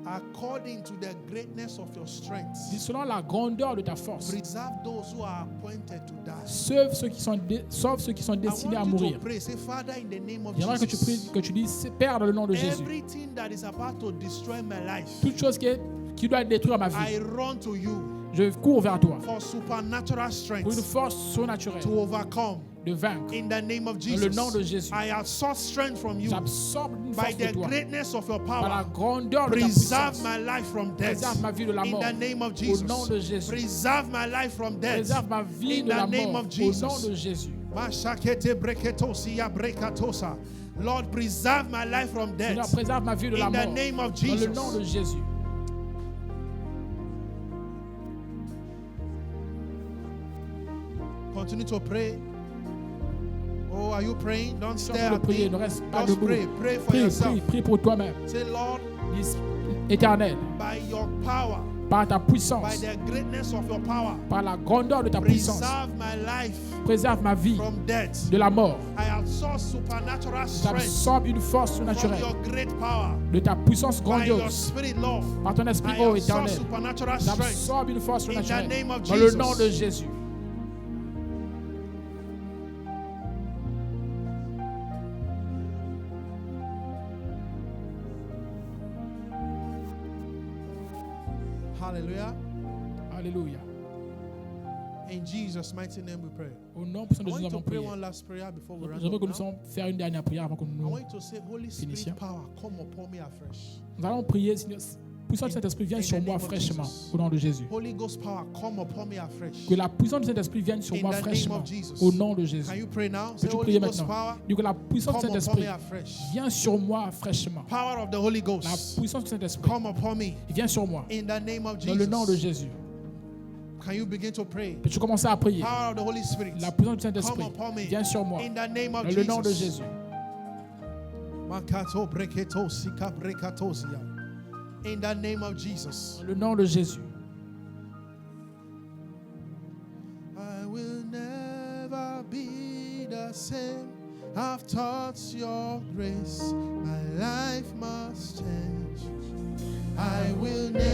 According to the greatness of your strength, Dis selon la grandeur de ta force. preserve those who are appointed to die. Sauve ceux qui sont I destinés à want you to mourir. pray. Say, Father, in the name of J'aimerais que tu pries, Jesus, que tu dises, Père, dans le nom de Jésus, everything that is about to destroy my life, toute chose qui doit détruire ma vie, I run to you je cours vers toi for supernatural pour une strength force surnaturelle to overcome. de vaincre. In the name of Dans le Jesus, nom de Jésus, I have sought strength from you j'absorbe une by force de the toi. greatness of your Par la power. grandeur de ta Preserve puissance. my life from death. Préserve ma vie de la In mort. the name of Au Jesus. nom de Jésus. Preserve my life from death. Préserve ma vie In de the la name mort. of Au Jesus. nom de Jésus. Mashakete breketosi ya brekatosa. Lord, preserve my life from Seigneur, death. préserve ma vie de la In the mort. name of Dans le nom de Jesus. Jésus. Continue to pray. Oh, Oh, are you praying? Don't Si on stare veut at prier, me. ne reste pas Just debout. pray. Pray for Prie, yourself. prie, prie pour toi-même. Say, Lord, Dis, Éternel, by your power, par ta by puissance, the greatness of your power, par la grandeur de ta puissance, preserve my life préserve ma vie from death. de la mort. I absorb supernatural strength J'absorbe une force from surnaturelle your great power. de ta puissance By your grandiose. spirit, Lord, Par ton esprit, I ô absorb Éternel, supernatural strength. j'absorbe une force In the surnaturelle. name of Dans le Jesus. nom de Jésus. Hallelujah. Alléluia. In Jesus' mighty name we pray. Au nom puissant I de want Jésus, you nous to avons pray prié. one last prayer before we run J'aimerais que nous up now. allons faire une dernière prière avant que I nous want you to say, Holy Spirit Finissons. power, come upon me afresh. Nous allons prier, Seigneur. Puissance du Saint-Esprit, viens In sur the moi name of fraîchement, Jesus. au nom de Jésus. Holy Ghost power, come upon me afresh. Que la puissance du Saint-Esprit vienne sur In moi the name fraîchement, of Jesus. au nom de Can Jésus. you pray now? Say, Peux-tu Holy prier Ghost maintenant? power, Dis que la puissance du come upon me Saint-Esprit afresh. viens sur moi fraîchement. Power of the Holy La Ghost, puissance du Saint-Esprit come upon me. viens sur moi, In the name of dans le nom de Jesus. Jésus. Can you begin to pray? Peux-tu commencer à prier? Power of the Holy Spirit, La puissance du come Saint-Esprit upon me. viens sur moi, In the name of dans le nom de Jesus. Jésus. Makato breketo sika brekatosia. In the name of Jesus. Dans le nom de Jésus. I will never be the same. I've taught your grace. My life must change. I will never